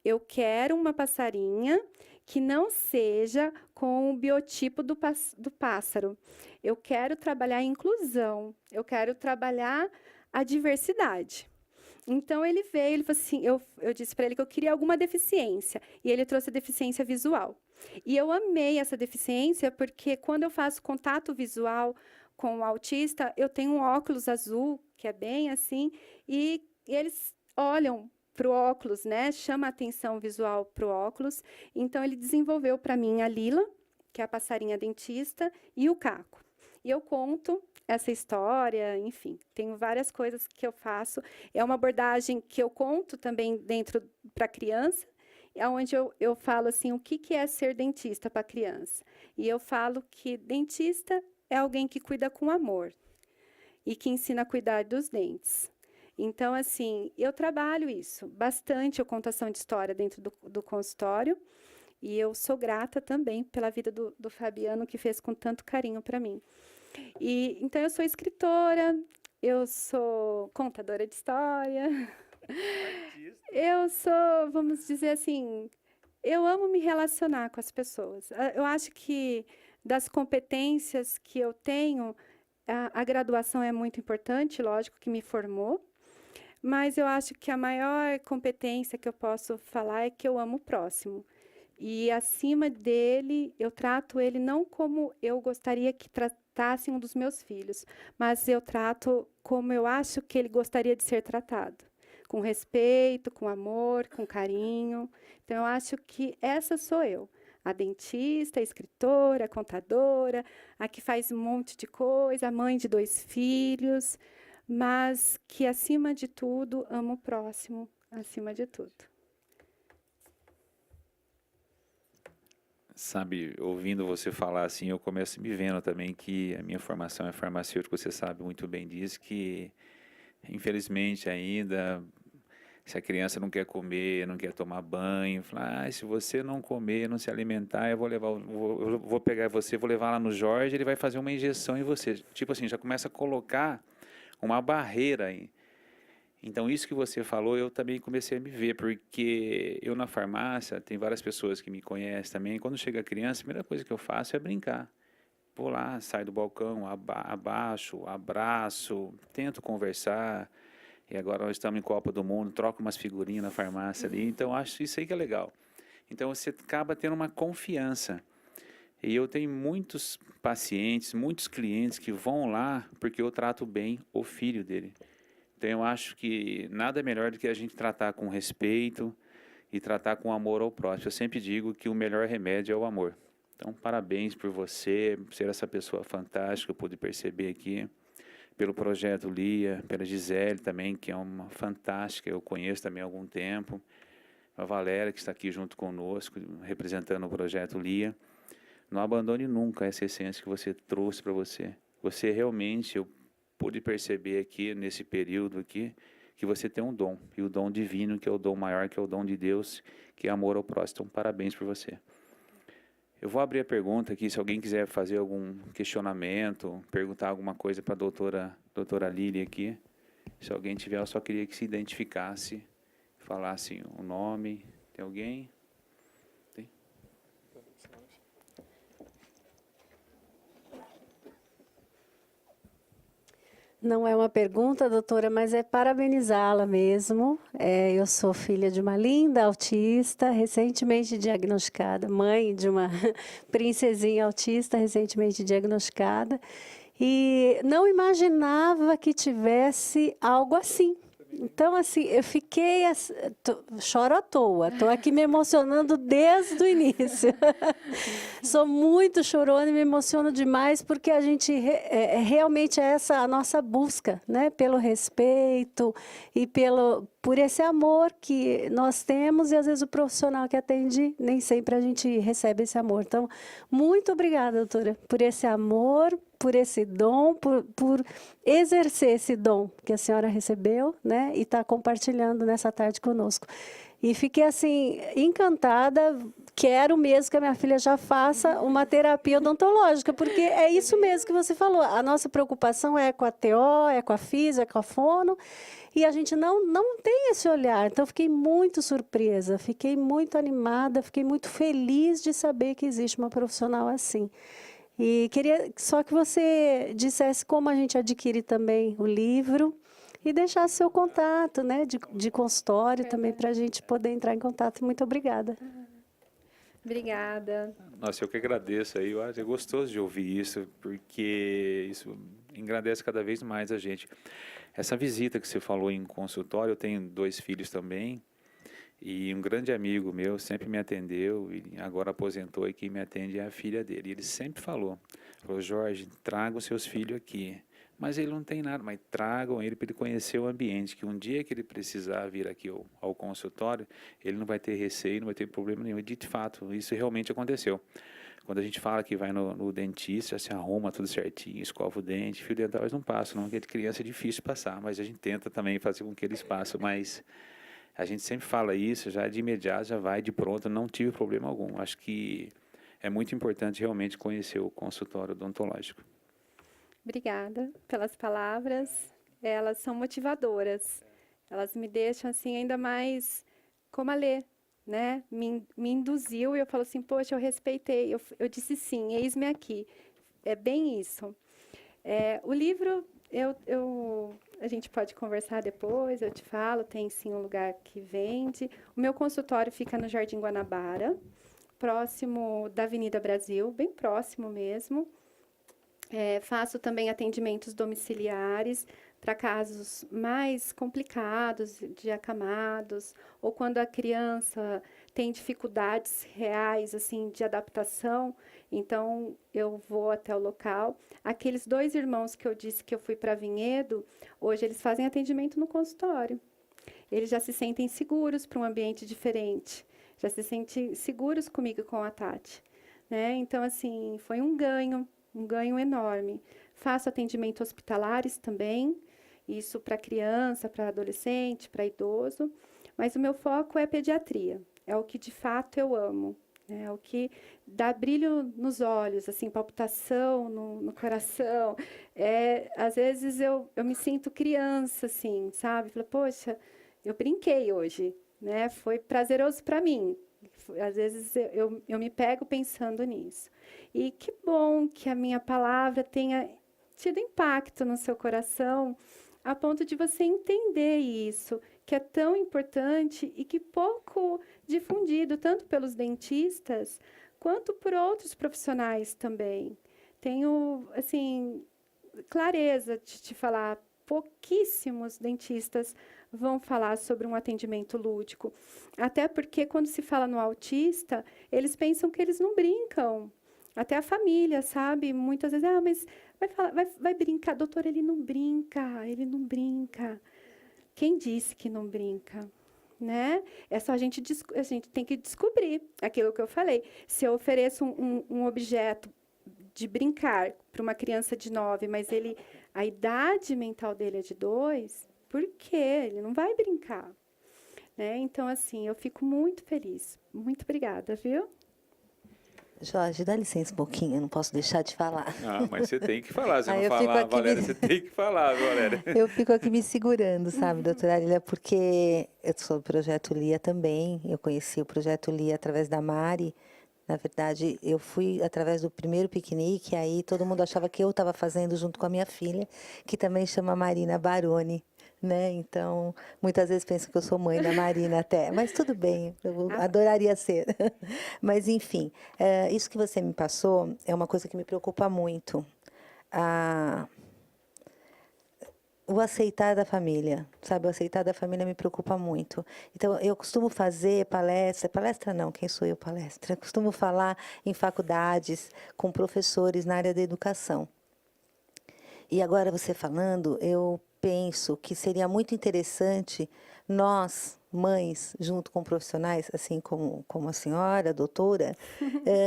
Eu quero uma passarinha que não seja com o biotipo do pássaro. Eu quero trabalhar a inclusão. Eu quero trabalhar a diversidade. Então, ele veio, ele falou assim, eu disse para ele que eu queria alguma deficiência, e ele trouxe a deficiência visual. E eu amei essa deficiência, porque quando eu faço contato visual com o autista, eu tenho um óculos azul, que é bem assim, e eles olham para o óculos, né? Chama a atenção visual para o óculos. Então, ele desenvolveu para mim a Lila, que é a passarinha dentista, e o Caco. E eu conto essa história, enfim, tenho várias coisas que eu faço. É uma abordagem que eu conto também dentro para criança, onde eu falo assim, o que é ser dentista para criança. E eu falo que dentista é alguém que cuida com amor e que ensina a cuidar dos dentes. Então, assim, eu trabalho isso bastante, eu conto ação de história dentro do consultório, e eu sou grata também pela vida do Fabiano, que fez com tanto carinho para mim. E então eu sou escritora, eu sou contadora de história. Eu sou, vamos dizer assim, eu amo me relacionar com as pessoas. Eu acho que das competências que eu tenho, a graduação é muito importante, lógico que me formou, mas eu acho que a maior competência que eu posso falar é que eu amo o próximo. E acima dele, eu trato ele não como eu gostaria que tratassem um dos meus filhos, mas eu trato como eu acho que ele gostaria de ser tratado. Com respeito, com amor, com carinho. Então, eu acho que essa sou eu. A dentista, a escritora, a contadora, a que faz um monte de coisa, a mãe de 2 filhos, mas que, acima de tudo, amo o próximo, acima de tudo. Sabe, ouvindo você falar assim, eu começo me vendo também que a minha formação é farmacêutica, você sabe muito bem disso, que infelizmente ainda, se a criança não quer comer, não quer tomar banho, fala, se você não comer, não se alimentar, eu vou pegar você, vou levar lá no Jorge, ele vai fazer uma injeção em você. Tipo assim, já começa a colocar uma barreira aí. Então, isso que você falou, eu também comecei a me ver, porque eu na farmácia, tem várias pessoas que me conhecem também, quando chega a criança, a primeira coisa que eu faço é brincar. Vou lá, saio do balcão, abaixo, abraço, tento conversar, e agora nós estamos em Copa do Mundo, troco umas figurinhas na farmácia ali, então acho isso aí que é legal. Então, você acaba tendo uma confiança. E eu tenho muitos pacientes, muitos clientes que vão lá porque eu trato bem o filho dele. Então, eu acho que nada é melhor do que a gente tratar com respeito e tratar com amor ao próximo. Eu sempre digo que o melhor remédio é o amor. Então, parabéns por você, ser essa pessoa fantástica, eu pude perceber aqui, pelo projeto Lia, pela Gisele também, que é uma fantástica, eu conheço também há algum tempo, a Valéria, que está aqui junto conosco, representando o projeto Lia. Não abandone nunca essa essência que você trouxe para você. Você realmente, eu pude perceber aqui, nesse período aqui, que você tem um dom, e o dom divino, que é o dom maior, que é o dom de Deus, que é amor ao próximo. Então, parabéns por você. Eu vou abrir a pergunta aqui, se alguém quiser fazer algum questionamento, perguntar alguma coisa para a doutora Lili aqui. Se alguém tiver, eu só queria que se identificasse, falasse o nome. Tem alguém? Tem? Não é uma pergunta, doutora, mas é parabenizá-la mesmo. Eu sou filha de uma linda autista, recentemente diagnosticada, mãe de uma princesinha autista, recentemente diagnosticada, e não imaginava que tivesse algo assim. Então, assim, eu fiquei... choro à toa, estou aqui me emocionando desde o início. Sou muito chorona e me emociono demais, porque a gente realmente é essa a nossa busca, né? Pelo respeito e por esse amor que nós temos, e às vezes o profissional que atende, nem sempre a gente recebe esse amor. Então, muito obrigada, doutora, por esse amor, por esse dom, por exercer esse dom que a senhora recebeu, né? E está compartilhando nessa tarde conosco. E fiquei, assim, encantada. Quero mesmo que a minha filha já faça uma terapia odontológica, porque é isso mesmo que você falou. A nossa preocupação é com a TO, é com a físio, é com a fono, e a gente não tem esse olhar. Então, fiquei muito surpresa, fiquei muito animada, fiquei muito feliz de saber que existe uma profissional assim. E queria só que você dissesse como a gente adquire também o livro e deixasse seu contato, né, de consultório também, para a gente poder entrar em contato. Muito obrigada. Obrigada. Nossa, eu que agradeço aí. Eu acho é gostoso de ouvir isso, porque isso engrandece cada vez mais a gente. Essa visita que você falou em consultório, eu tenho 2 filhos também, e um grande amigo meu sempre me atendeu, e agora aposentou, e quem me atende é a filha dele. E ele sempre falou, Jorge, traga os seus filhos aqui. Mas ele não tem nada, mas tragam ele para ele conhecer o ambiente, que um dia que ele precisar vir aqui ao consultório, ele não vai ter receio, não vai ter problema nenhum. E de fato, isso realmente aconteceu. Quando a gente fala que vai no dentista, se arruma tudo certinho, escova o dente, fio dental, eles não passam, não, porque de criança é difícil passar, mas a gente tenta também fazer com que eles passem, mas a gente sempre fala isso, já de imediato, já vai de pronto, não tive problema algum. Acho que é muito importante realmente conhecer o consultório odontológico. Obrigada pelas palavras. Elas são motivadoras. Elas me deixam assim ainda mais como a Lê, né? Me induziu e eu falo assim, poxa, eu respeitei. Eu disse sim, eis-me aqui. É bem isso. O livro, a gente pode conversar depois, eu te falo, tem sim um lugar que vende. O meu consultório fica no Jardim Guanabara, próximo da Avenida Brasil, bem próximo mesmo. Faço também atendimentos domiciliares para casos mais complicados, de acamados, ou quando a criança tem dificuldades reais assim de adaptação, então eu vou até o local. Aqueles 2 irmãos que eu disse que eu fui para Vinhedo, hoje eles fazem atendimento no consultório. Eles já se sentem seguros para um ambiente diferente, já se sentem seguros comigo e com a Tati, né? Então, assim, foi um ganho enorme. Faço atendimento hospitalares também, isso para criança, para adolescente, para idoso, mas o meu foco é pediatria, é o que de fato eu amo, né? É o que dá brilho nos olhos, assim, palpitação no coração. Às vezes eu me sinto criança, assim, sabe? Falo, poxa, eu brinquei hoje, né? Foi prazeroso para mim. Às vezes eu me pego pensando nisso. E que bom que a minha palavra tenha tido impacto no seu coração, a ponto de você entender isso, que é tão importante e que pouco difundido, tanto pelos dentistas, quanto por outros profissionais também. Tenho, assim, clareza de te falar, pouquíssimos dentistas vão falar sobre um atendimento lúdico. Até porque, quando se fala no autista, eles pensam que eles não brincam. Até a família, sabe? Muitas vezes, mas vai brincar. Doutor, ele não brinca, ele não brinca. Quem disse que não brinca? Né? É só a gente tem que descobrir aquilo que eu falei. Se eu ofereço um objeto de brincar para uma criança de 9, mas a idade mental dele é de 2, por quê? Ele não vai brincar. Né? Então, assim, eu fico muito feliz. Muito obrigada, viu? Jorge, dá licença um pouquinho, eu não posso deixar de falar. Ah, mas você tem que falar. Se Aí não eu fico falar, aqui Valéria, me- você tem que falar, Valéria. Eu fico aqui me segurando, sabe, doutora Arília, porque eu sou do Projeto Lia também. Eu conheci o Projeto Lia através da Mari. Na verdade, eu fui através do primeiro piquenique, aí todo mundo achava que eu estava fazendo junto com a minha filha, que também chama Marina Baroni, né? Então, muitas vezes pensam que eu sou mãe da Marina até, mas tudo bem, eu adoraria ser. Mas, enfim, isso que você me passou é uma coisa que me preocupa muito. O aceitar da família, sabe? O aceitar da família me preocupa muito. Então, eu costumo fazer palestra não, quem sou eu palestra? Eu costumo falar em faculdades com professores na área da educação. E agora você falando, eu penso que seria muito interessante nós, mães, junto com profissionais, assim como a senhora, a doutora,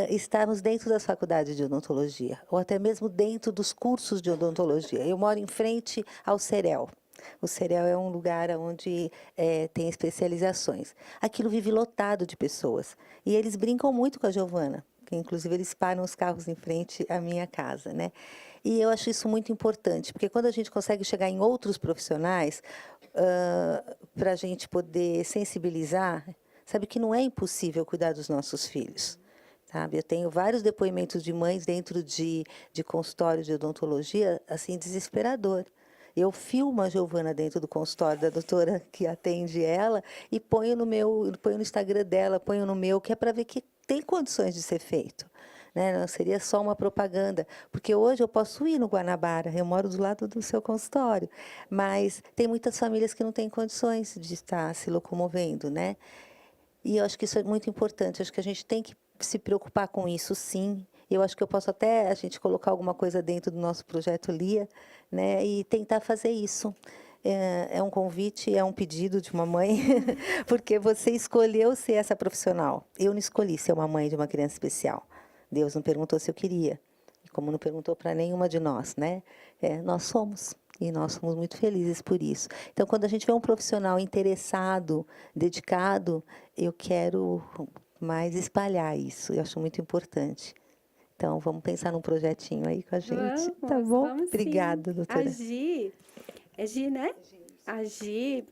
estarmos dentro das faculdades de odontologia, ou até mesmo dentro dos cursos de odontologia. Eu moro em frente ao CEREL. O CEREL é um lugar onde tem especializações. Aquilo vive lotado de pessoas. E eles brincam muito com a Giovana, que inclusive eles param os carros em frente à minha casa, né? E eu acho isso muito importante, porque quando a gente consegue chegar em outros profissionais, para a gente poder sensibilizar, sabe que não é impossível cuidar dos nossos filhos. Sabe? Eu tenho vários depoimentos de mães dentro de consultório de odontologia, assim, desesperador. Eu filmo a Giovana dentro do consultório da doutora que atende ela e ponho no Instagram dela, ponho no meu, que é para ver que tem condições de ser feito. Né? Não seria só uma propaganda, porque hoje eu posso ir no Guanabara, eu moro do lado do seu consultório, mas tem muitas famílias que não têm condições de estar se locomovendo, né? E eu acho que isso é muito importante, eu acho que a gente tem que se preocupar com isso, sim. Eu acho que eu posso até a gente colocar alguma coisa dentro do nosso projeto Lia, né, e tentar fazer isso. É um convite, é um pedido de uma mãe, porque você escolheu ser essa profissional. Eu não escolhi ser uma mãe de uma criança especial. Deus não perguntou se eu queria, como não perguntou para nenhuma de nós, né? Nós somos, e nós somos muito felizes por isso. Então, quando a gente vê um profissional interessado, dedicado, eu quero mais espalhar isso, eu acho muito importante. Então, vamos pensar num projetinho aí com a gente, tá bom? Vamos Obrigada, sim. doutora. A Gi, é Gi, né? A Gi,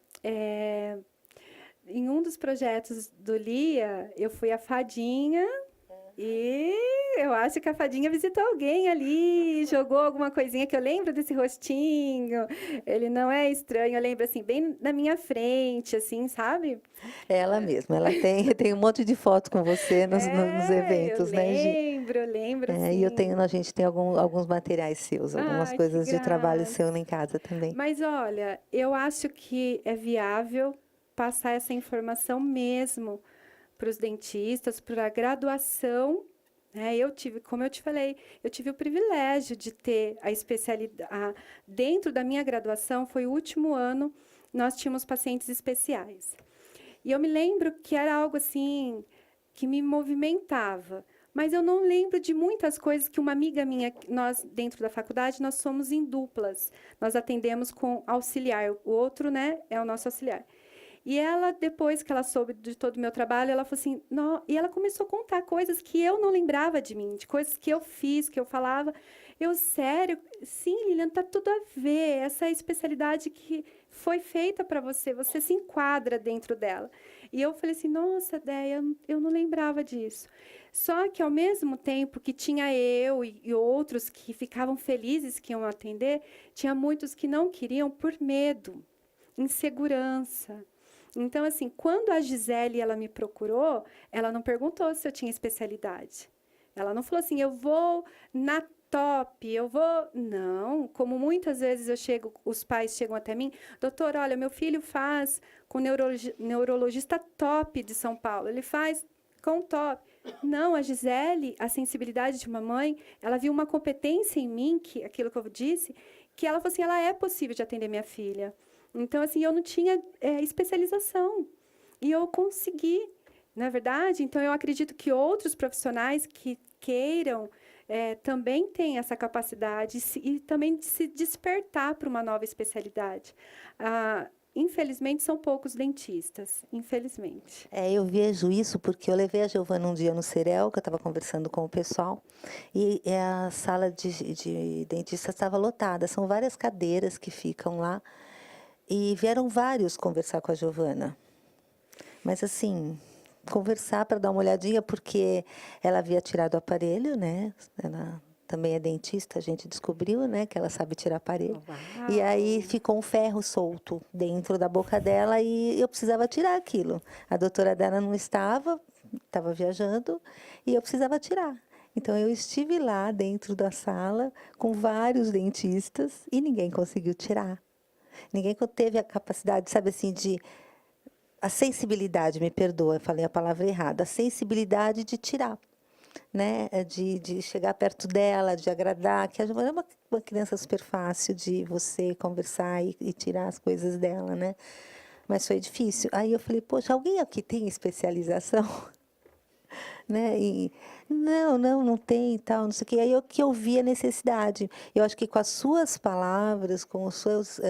em um dos projetos do Lia, eu fui a fadinha e eu acho que a fadinha visitou alguém ali, jogou alguma coisinha que eu lembro desse rostinho. Ele não é estranho, eu lembro assim, bem na minha frente, assim, sabe? Ela mesma, ela tem um monte de foto com você nos eventos, eu né, Gi? lembro, E sim. a gente tem alguns materiais seus, algumas Ai, coisas que de trabalho graça. seu em casa também. Mas olha, eu acho que é viável passar essa informação mesmo para os dentistas, para a graduação. Né? Como eu te falei, eu tive o privilégio de ter a especialidade. Dentro da minha graduação, foi o último ano, nós tínhamos pacientes especiais. E eu me lembro que era algo assim que me movimentava. Mas eu não lembro de muitas coisas que uma amiga minha, nós, dentro da faculdade, nós somos em duplas. Nós atendemos com auxiliar. O outro, né, é o nosso auxiliar. E ela, depois que ela soube de todo o meu trabalho, ela falou assim... E ela começou a contar coisas que eu não lembrava de mim, de coisas que eu fiz, que eu falava. Eu, sério? Sim, Lilian, tá tudo a ver. Essa é a especialidade que foi feita para você. Você se enquadra dentro dela. E eu falei assim, nossa, Déia, eu não lembrava disso. Só que, ao mesmo tempo que tinha eu e outros que ficavam felizes que iam atender, tinha muitos que não queriam por medo, insegurança. Então, assim, quando a Gisele ela me procurou, ela não perguntou se eu tinha especialidade. Ela não falou assim, eu vou na top, eu vou... Não, como muitas vezes os pais chegam até mim, doutor, olha, meu filho faz com neurologista top de São Paulo, ele faz com top. Não, a Gisele, a sensibilidade de uma mãe, ela viu uma competência em mim, aquilo que eu disse, que ela falou assim, ela é possível de atender minha filha. Então, assim, eu não tinha especialização. E eu consegui, não é verdade? Então, eu acredito que outros profissionais que queiram também têm essa capacidade e também de se despertar para uma nova especialidade. infelizmente, são poucos dentistas, infelizmente. Eu vejo isso porque eu levei a Giovana um dia no Cerel, que eu estava conversando com o pessoal, e a sala de dentista estava lotada. São várias cadeiras que ficam lá, e vieram vários conversar com a Giovana. Mas, assim, conversar para dar uma olhadinha, porque ela havia tirado o aparelho, né? Ela também é dentista, a gente descobriu, né, que ela sabe tirar aparelho. Uau. E aí ficou um ferro solto dentro da boca dela e eu precisava tirar aquilo. A doutora dela não estava viajando e eu precisava tirar. Então eu estive lá dentro da sala com vários dentistas e ninguém conseguiu tirar. Ninguém teve a capacidade, sabe assim, a sensibilidade, me perdoa, eu falei a palavra errada, a sensibilidade de tirar. Né, de chegar perto dela, de agradar, que a Giovana é uma criança super fácil de você conversar e tirar as coisas dela, né? Mas foi difícil. Aí eu falei, poxa, alguém aqui tem especialização? Né? E, não tem e tal, não sei o quê. Aí eu vi a necessidade. Eu acho que com as suas palavras, com os seus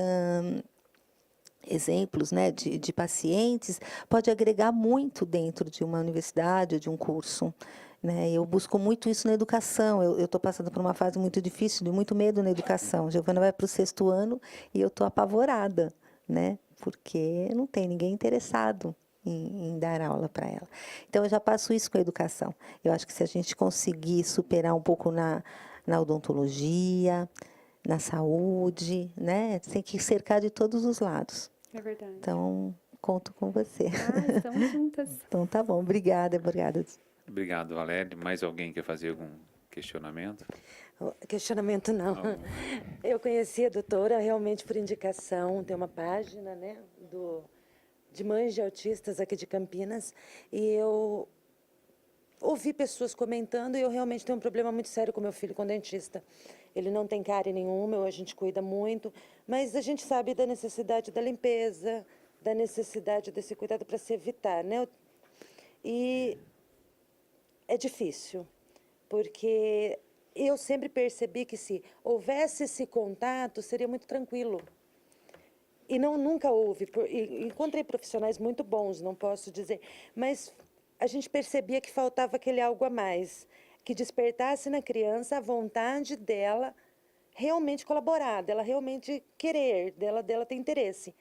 exemplos, né, de pacientes, pode agregar muito dentro de uma universidade ou de um curso. Né? Eu busco muito isso na educação. Eu estou passando por uma fase muito difícil, de muito medo na educação. Giovana vai para o 6º ano e eu estou apavorada, né? Porque não tem ninguém interessado em dar aula para ela. Então, eu já passo isso com a educação. Eu acho que se a gente conseguir superar um pouco na odontologia, na saúde, né? Tem que cercar de todos os lados. É verdade. Então, conto com você. Estamos juntas. Então, tá bom. Obrigada. Obrigado, Valéria. Mais alguém quer fazer algum questionamento? Questionamento não. Eu conheci a doutora realmente por indicação. Tem uma página, né, de mães de autistas aqui de Campinas. E eu ouvi pessoas comentando e eu realmente tenho um problema muito sério com meu filho com dentista. Ele não tem cárie nenhuma, a gente cuida muito, mas a gente sabe da necessidade da limpeza, da necessidade desse cuidado para se evitar, né? E é difícil, porque eu sempre percebi que se houvesse esse contato, seria muito tranquilo. E nunca houve. Encontrei profissionais muito bons, não posso dizer, mas a gente percebia que faltava aquele algo a mais, que despertasse na criança a vontade dela realmente colaborar, dela realmente querer, dela ter interesse.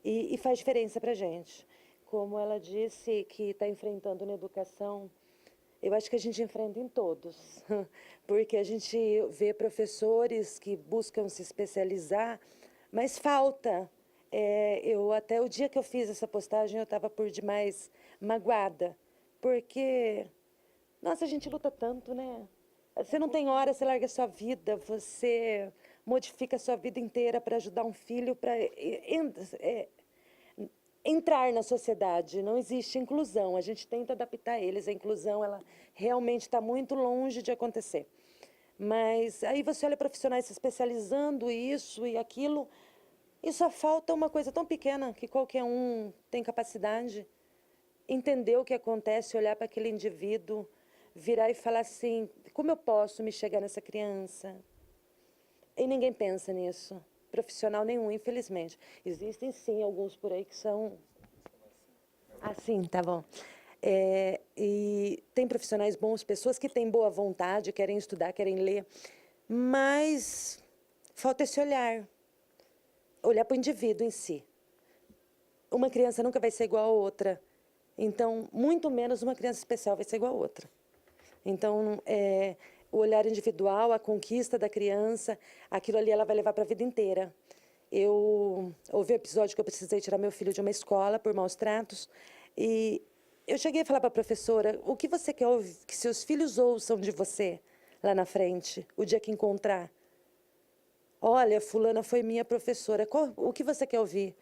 E faz diferença para a gente. Como ela disse que está enfrentando na educação, eu acho que a gente enfrenta em todos, porque a gente vê professores que buscam se especializar, mas falta. Até o dia que eu fiz essa postagem, eu estava por demais magoada, porque, nossa, a gente luta tanto, né? Você não tem hora, você larga a sua vida, você modifica a sua vida inteira para ajudar um filho, para entrar na sociedade. Não existe inclusão, a gente tenta adaptar eles. A inclusão, ela realmente está muito longe de acontecer. Mas aí você olha profissionais se especializando isso e aquilo, e só falta uma coisa tão pequena que qualquer um tem capacidade, entender o que acontece, olhar para aquele indivíduo, virar e falar assim, como eu posso me chegar nessa criança? E ninguém pensa nisso. Profissional nenhum, infelizmente. Existem, sim, alguns por aí que são... sim, tá bom. E tem profissionais bons, pessoas que têm boa vontade, querem estudar, querem ler, mas falta esse olhar para o indivíduo em si. Uma criança nunca vai ser igual a outra, então, muito menos uma criança especial vai ser igual a outra. Então, o olhar individual, a conquista da criança, aquilo ali ela vai levar para a vida inteira. Eu houve um episódio que eu precisei tirar meu filho de uma escola por maus tratos, e eu cheguei a falar para a professora, o que você quer que seus filhos ouçam de você lá na frente, o dia que encontrar? Olha, fulana foi minha professora, o que você quer ouvir?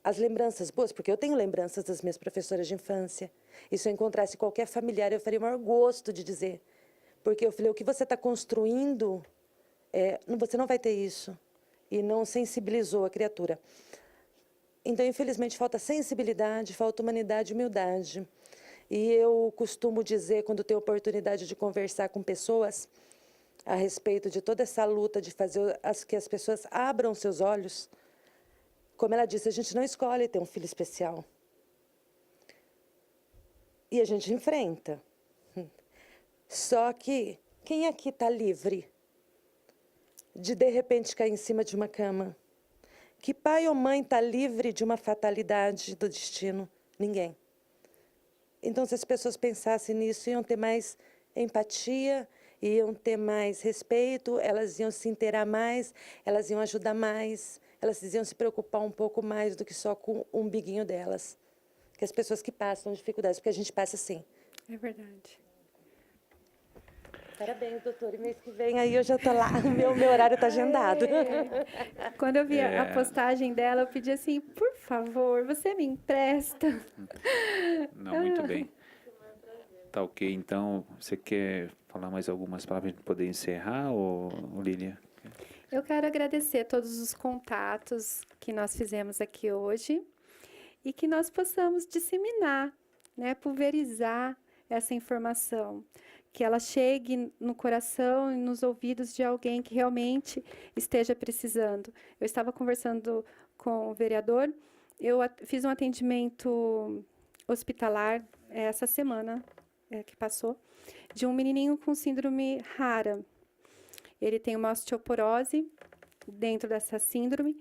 As lembranças boas, porque eu tenho lembranças das minhas professoras de infância, e se eu encontrasse qualquer familiar, eu faria o maior gosto de dizer. Porque eu falei, o que você está construindo, você não vai ter isso. E não sensibilizou a criatura. Então, infelizmente, falta sensibilidade, falta humanidade e humildade. E eu costumo dizer, quando tenho oportunidade de conversar com pessoas a respeito de toda essa luta de fazer que as pessoas abram seus olhos, Como ela disse, a gente não escolhe ter um filho especial. E a gente enfrenta. Só que quem aqui está livre de repente, cair em cima de uma cama? Que pai ou mãe está livre de uma fatalidade do destino? Ninguém. Então, se as pessoas pensassem nisso, iam ter mais empatia, iam ter mais respeito, elas iam se inteirar mais, elas iam ajudar mais, elas iam se preocupar um pouco mais do que só com o umbiguinho delas. Que as pessoas que passam dificuldades, porque a gente passa sim. É verdade. Parabéns, doutor. E mês que vem aí eu já estou lá. O meu horário está agendado. Quando eu vi a postagem dela, eu pedi assim, por favor, você me empresta? Não, muito bem. Tá ok, então, você quer falar mais algumas palavras para poder encerrar, ou Lília? Eu quero agradecer todos os contatos que nós fizemos aqui hoje e que nós possamos disseminar, né, pulverizar essa informação, que ela chegue no coração e nos ouvidos de alguém que realmente esteja precisando. Eu estava conversando com o vereador, eu fiz um atendimento hospitalar essa semana que passou, de um menininho com síndrome rara. Ele tem uma osteoporose dentro dessa síndrome.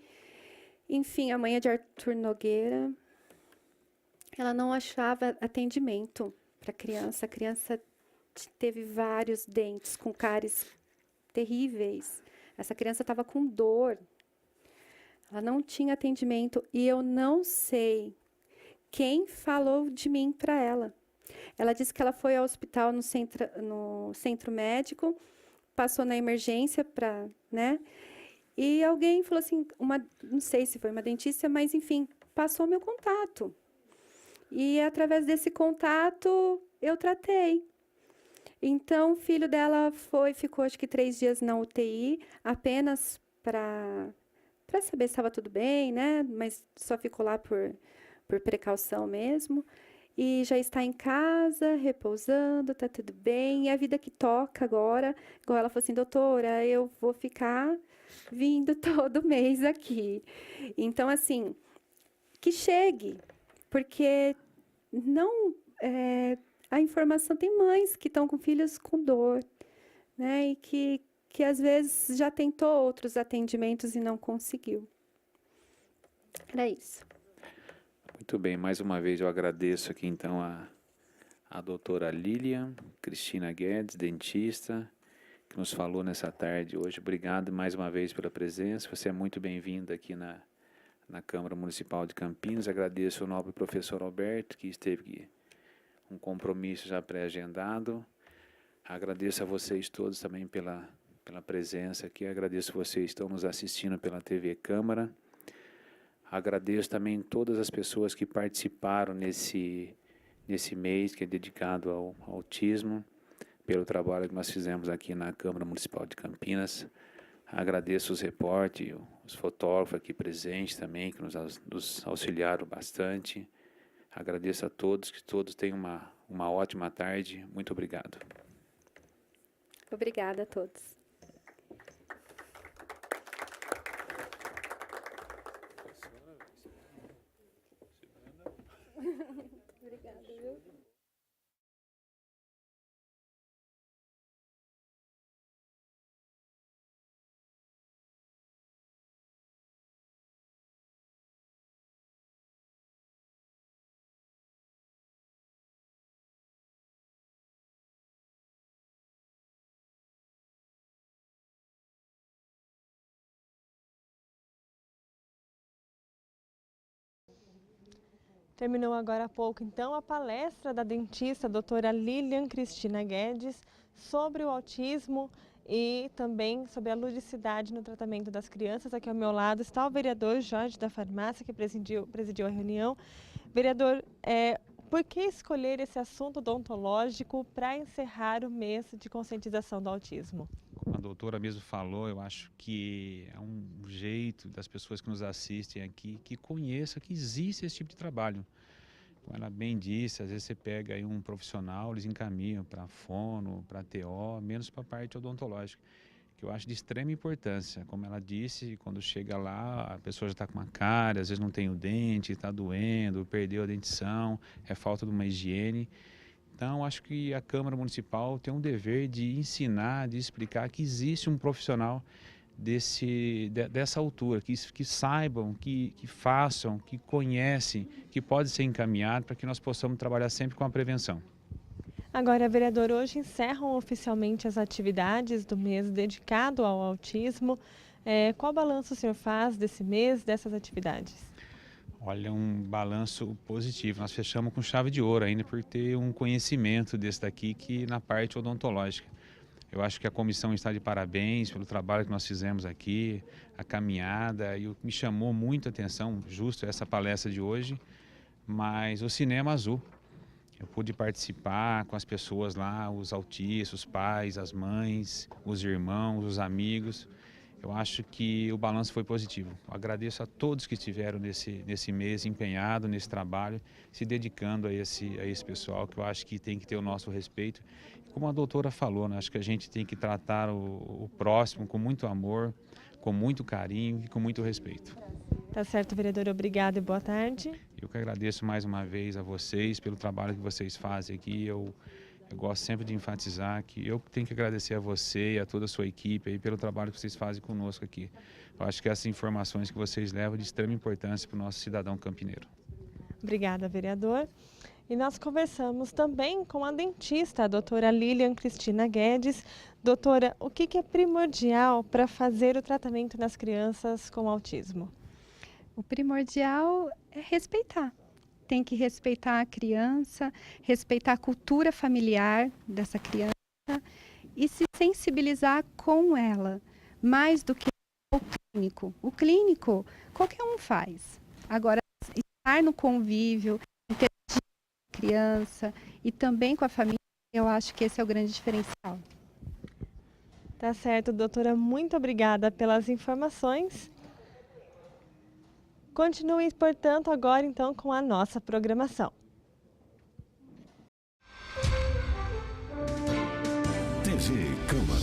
Enfim, a mãe é de Arthur Nogueira. Ela não achava atendimento para a criança. A criança teve vários dentes com cáries terríveis. Essa criança estava com dor. Ela não tinha atendimento e eu não sei quem falou de mim para ela. Ela disse que ela foi ao hospital no centro médico, passou na emergência para, né? E alguém falou assim, não sei se foi uma dentista, mas enfim, passou meu contato. E através desse contato eu tratei. Então, o filho dela ficou acho que 3 dias na UTI, apenas para saber se estava tudo bem, né? Mas só ficou lá por precaução mesmo. E já está em casa, repousando, está tudo bem. E a vida que toca agora, igual ela falou assim, doutora, eu vou ficar vindo todo mês aqui. Então, assim, que chegue, porque não... a informação, tem mães que estão com filhos com dor, né? E que às vezes já tentou outros atendimentos e não conseguiu. Era isso. Muito bem, mais uma vez eu agradeço aqui então a doutora Lilian Cristina Guedes, dentista, que nos falou nessa tarde hoje. Obrigado mais uma vez pela presença, você é muito bem-vinda aqui na Câmara Municipal de Campinas. Agradeço ao nobre professor Alberto, que esteve aqui, um compromisso já pré-agendado. Agradeço a vocês todos também pela presença aqui, agradeço a vocês que estão nos assistindo pela TV Câmara. Agradeço também todas as pessoas que participaram nesse mês que é dedicado ao autismo, pelo trabalho que nós fizemos aqui na Câmara Municipal de Campinas. Agradeço os repórteres, os fotógrafos aqui presentes também, que nos auxiliaram bastante. Agradeço a todos, que todos tenham uma ótima tarde. Muito obrigado. Obrigada a todos. Obrigada, viu? Terminou agora há pouco, então, a palestra da dentista doutora Lilian Cristina Guedes sobre o autismo e também sobre a ludicidade no tratamento das crianças. Aqui ao meu lado está o vereador Jorge da Farmácia, que presidiu a reunião. Vereador, por que escolher esse assunto odontológico para encerrar o mês de conscientização do autismo? Como a doutora mesmo falou, eu acho que é um jeito das pessoas que nos assistem aqui que conheçam que existe esse tipo de trabalho. Como ela bem disse, às vezes você pega aí um profissional, eles encaminham para fono, para TO, menos para a parte odontológica. que eu acho de extrema importância. Como ela disse, quando chega lá, a pessoa já está com uma cárie, às vezes não tem o dente, está doendo, perdeu a dentição, é falta de uma higiene. Então, acho que a Câmara Municipal tem um dever de ensinar, de explicar que existe um profissional dessa altura, que saibam, que façam, que conhecem, que pode ser encaminhado para que nós possamos trabalhar sempre com a prevenção. Agora, vereador, hoje encerram oficialmente as atividades do mês dedicado ao autismo. Qual balanço o senhor faz desse mês, dessas atividades? Olha, um balanço positivo. Nós fechamos com chave de ouro ainda por ter um conhecimento desse daqui que na parte odontológica. Eu acho que a comissão está de parabéns pelo trabalho que nós fizemos aqui, a caminhada, e me chamou muito a atenção, justo essa palestra de hoje, mas o Cinema Azul. Eu pude participar com as pessoas lá, os autistas, os pais, as mães, os irmãos, os amigos. Eu acho que o balanço foi positivo. Eu agradeço a todos que estiveram nesse mês empenhado nesse trabalho, se dedicando a esse pessoal, que eu acho que tem que ter o nosso respeito. Como a doutora falou, né, acho que a gente tem que tratar o próximo com muito amor, com muito carinho e com muito respeito. Tá certo, vereador. Obrigada e boa tarde. Eu que agradeço mais uma vez a vocês pelo trabalho que vocês fazem aqui. Eu gosto sempre de enfatizar que eu tenho que agradecer a você e a toda a sua equipe aí pelo trabalho que vocês fazem conosco aqui. Eu acho que essas informações que vocês levam é de extrema importância para o nosso cidadão campineiro. Obrigada, vereador. E nós conversamos também com a dentista, a doutora Lilian Cristina Guedes. Doutora, o que é primordial para fazer o tratamento nas crianças com autismo? O primordial é respeitar. Tem que respeitar a criança, respeitar a cultura familiar dessa criança e se sensibilizar com ela, mais do que o clínico. O clínico, qualquer um faz. Agora, estar no convívio, interagir com a criança e também com a família, eu acho que esse é o grande diferencial. Tá certo, doutora. Muito obrigada pelas informações. Continue, portanto, agora então com a nossa programação. TV Câmara.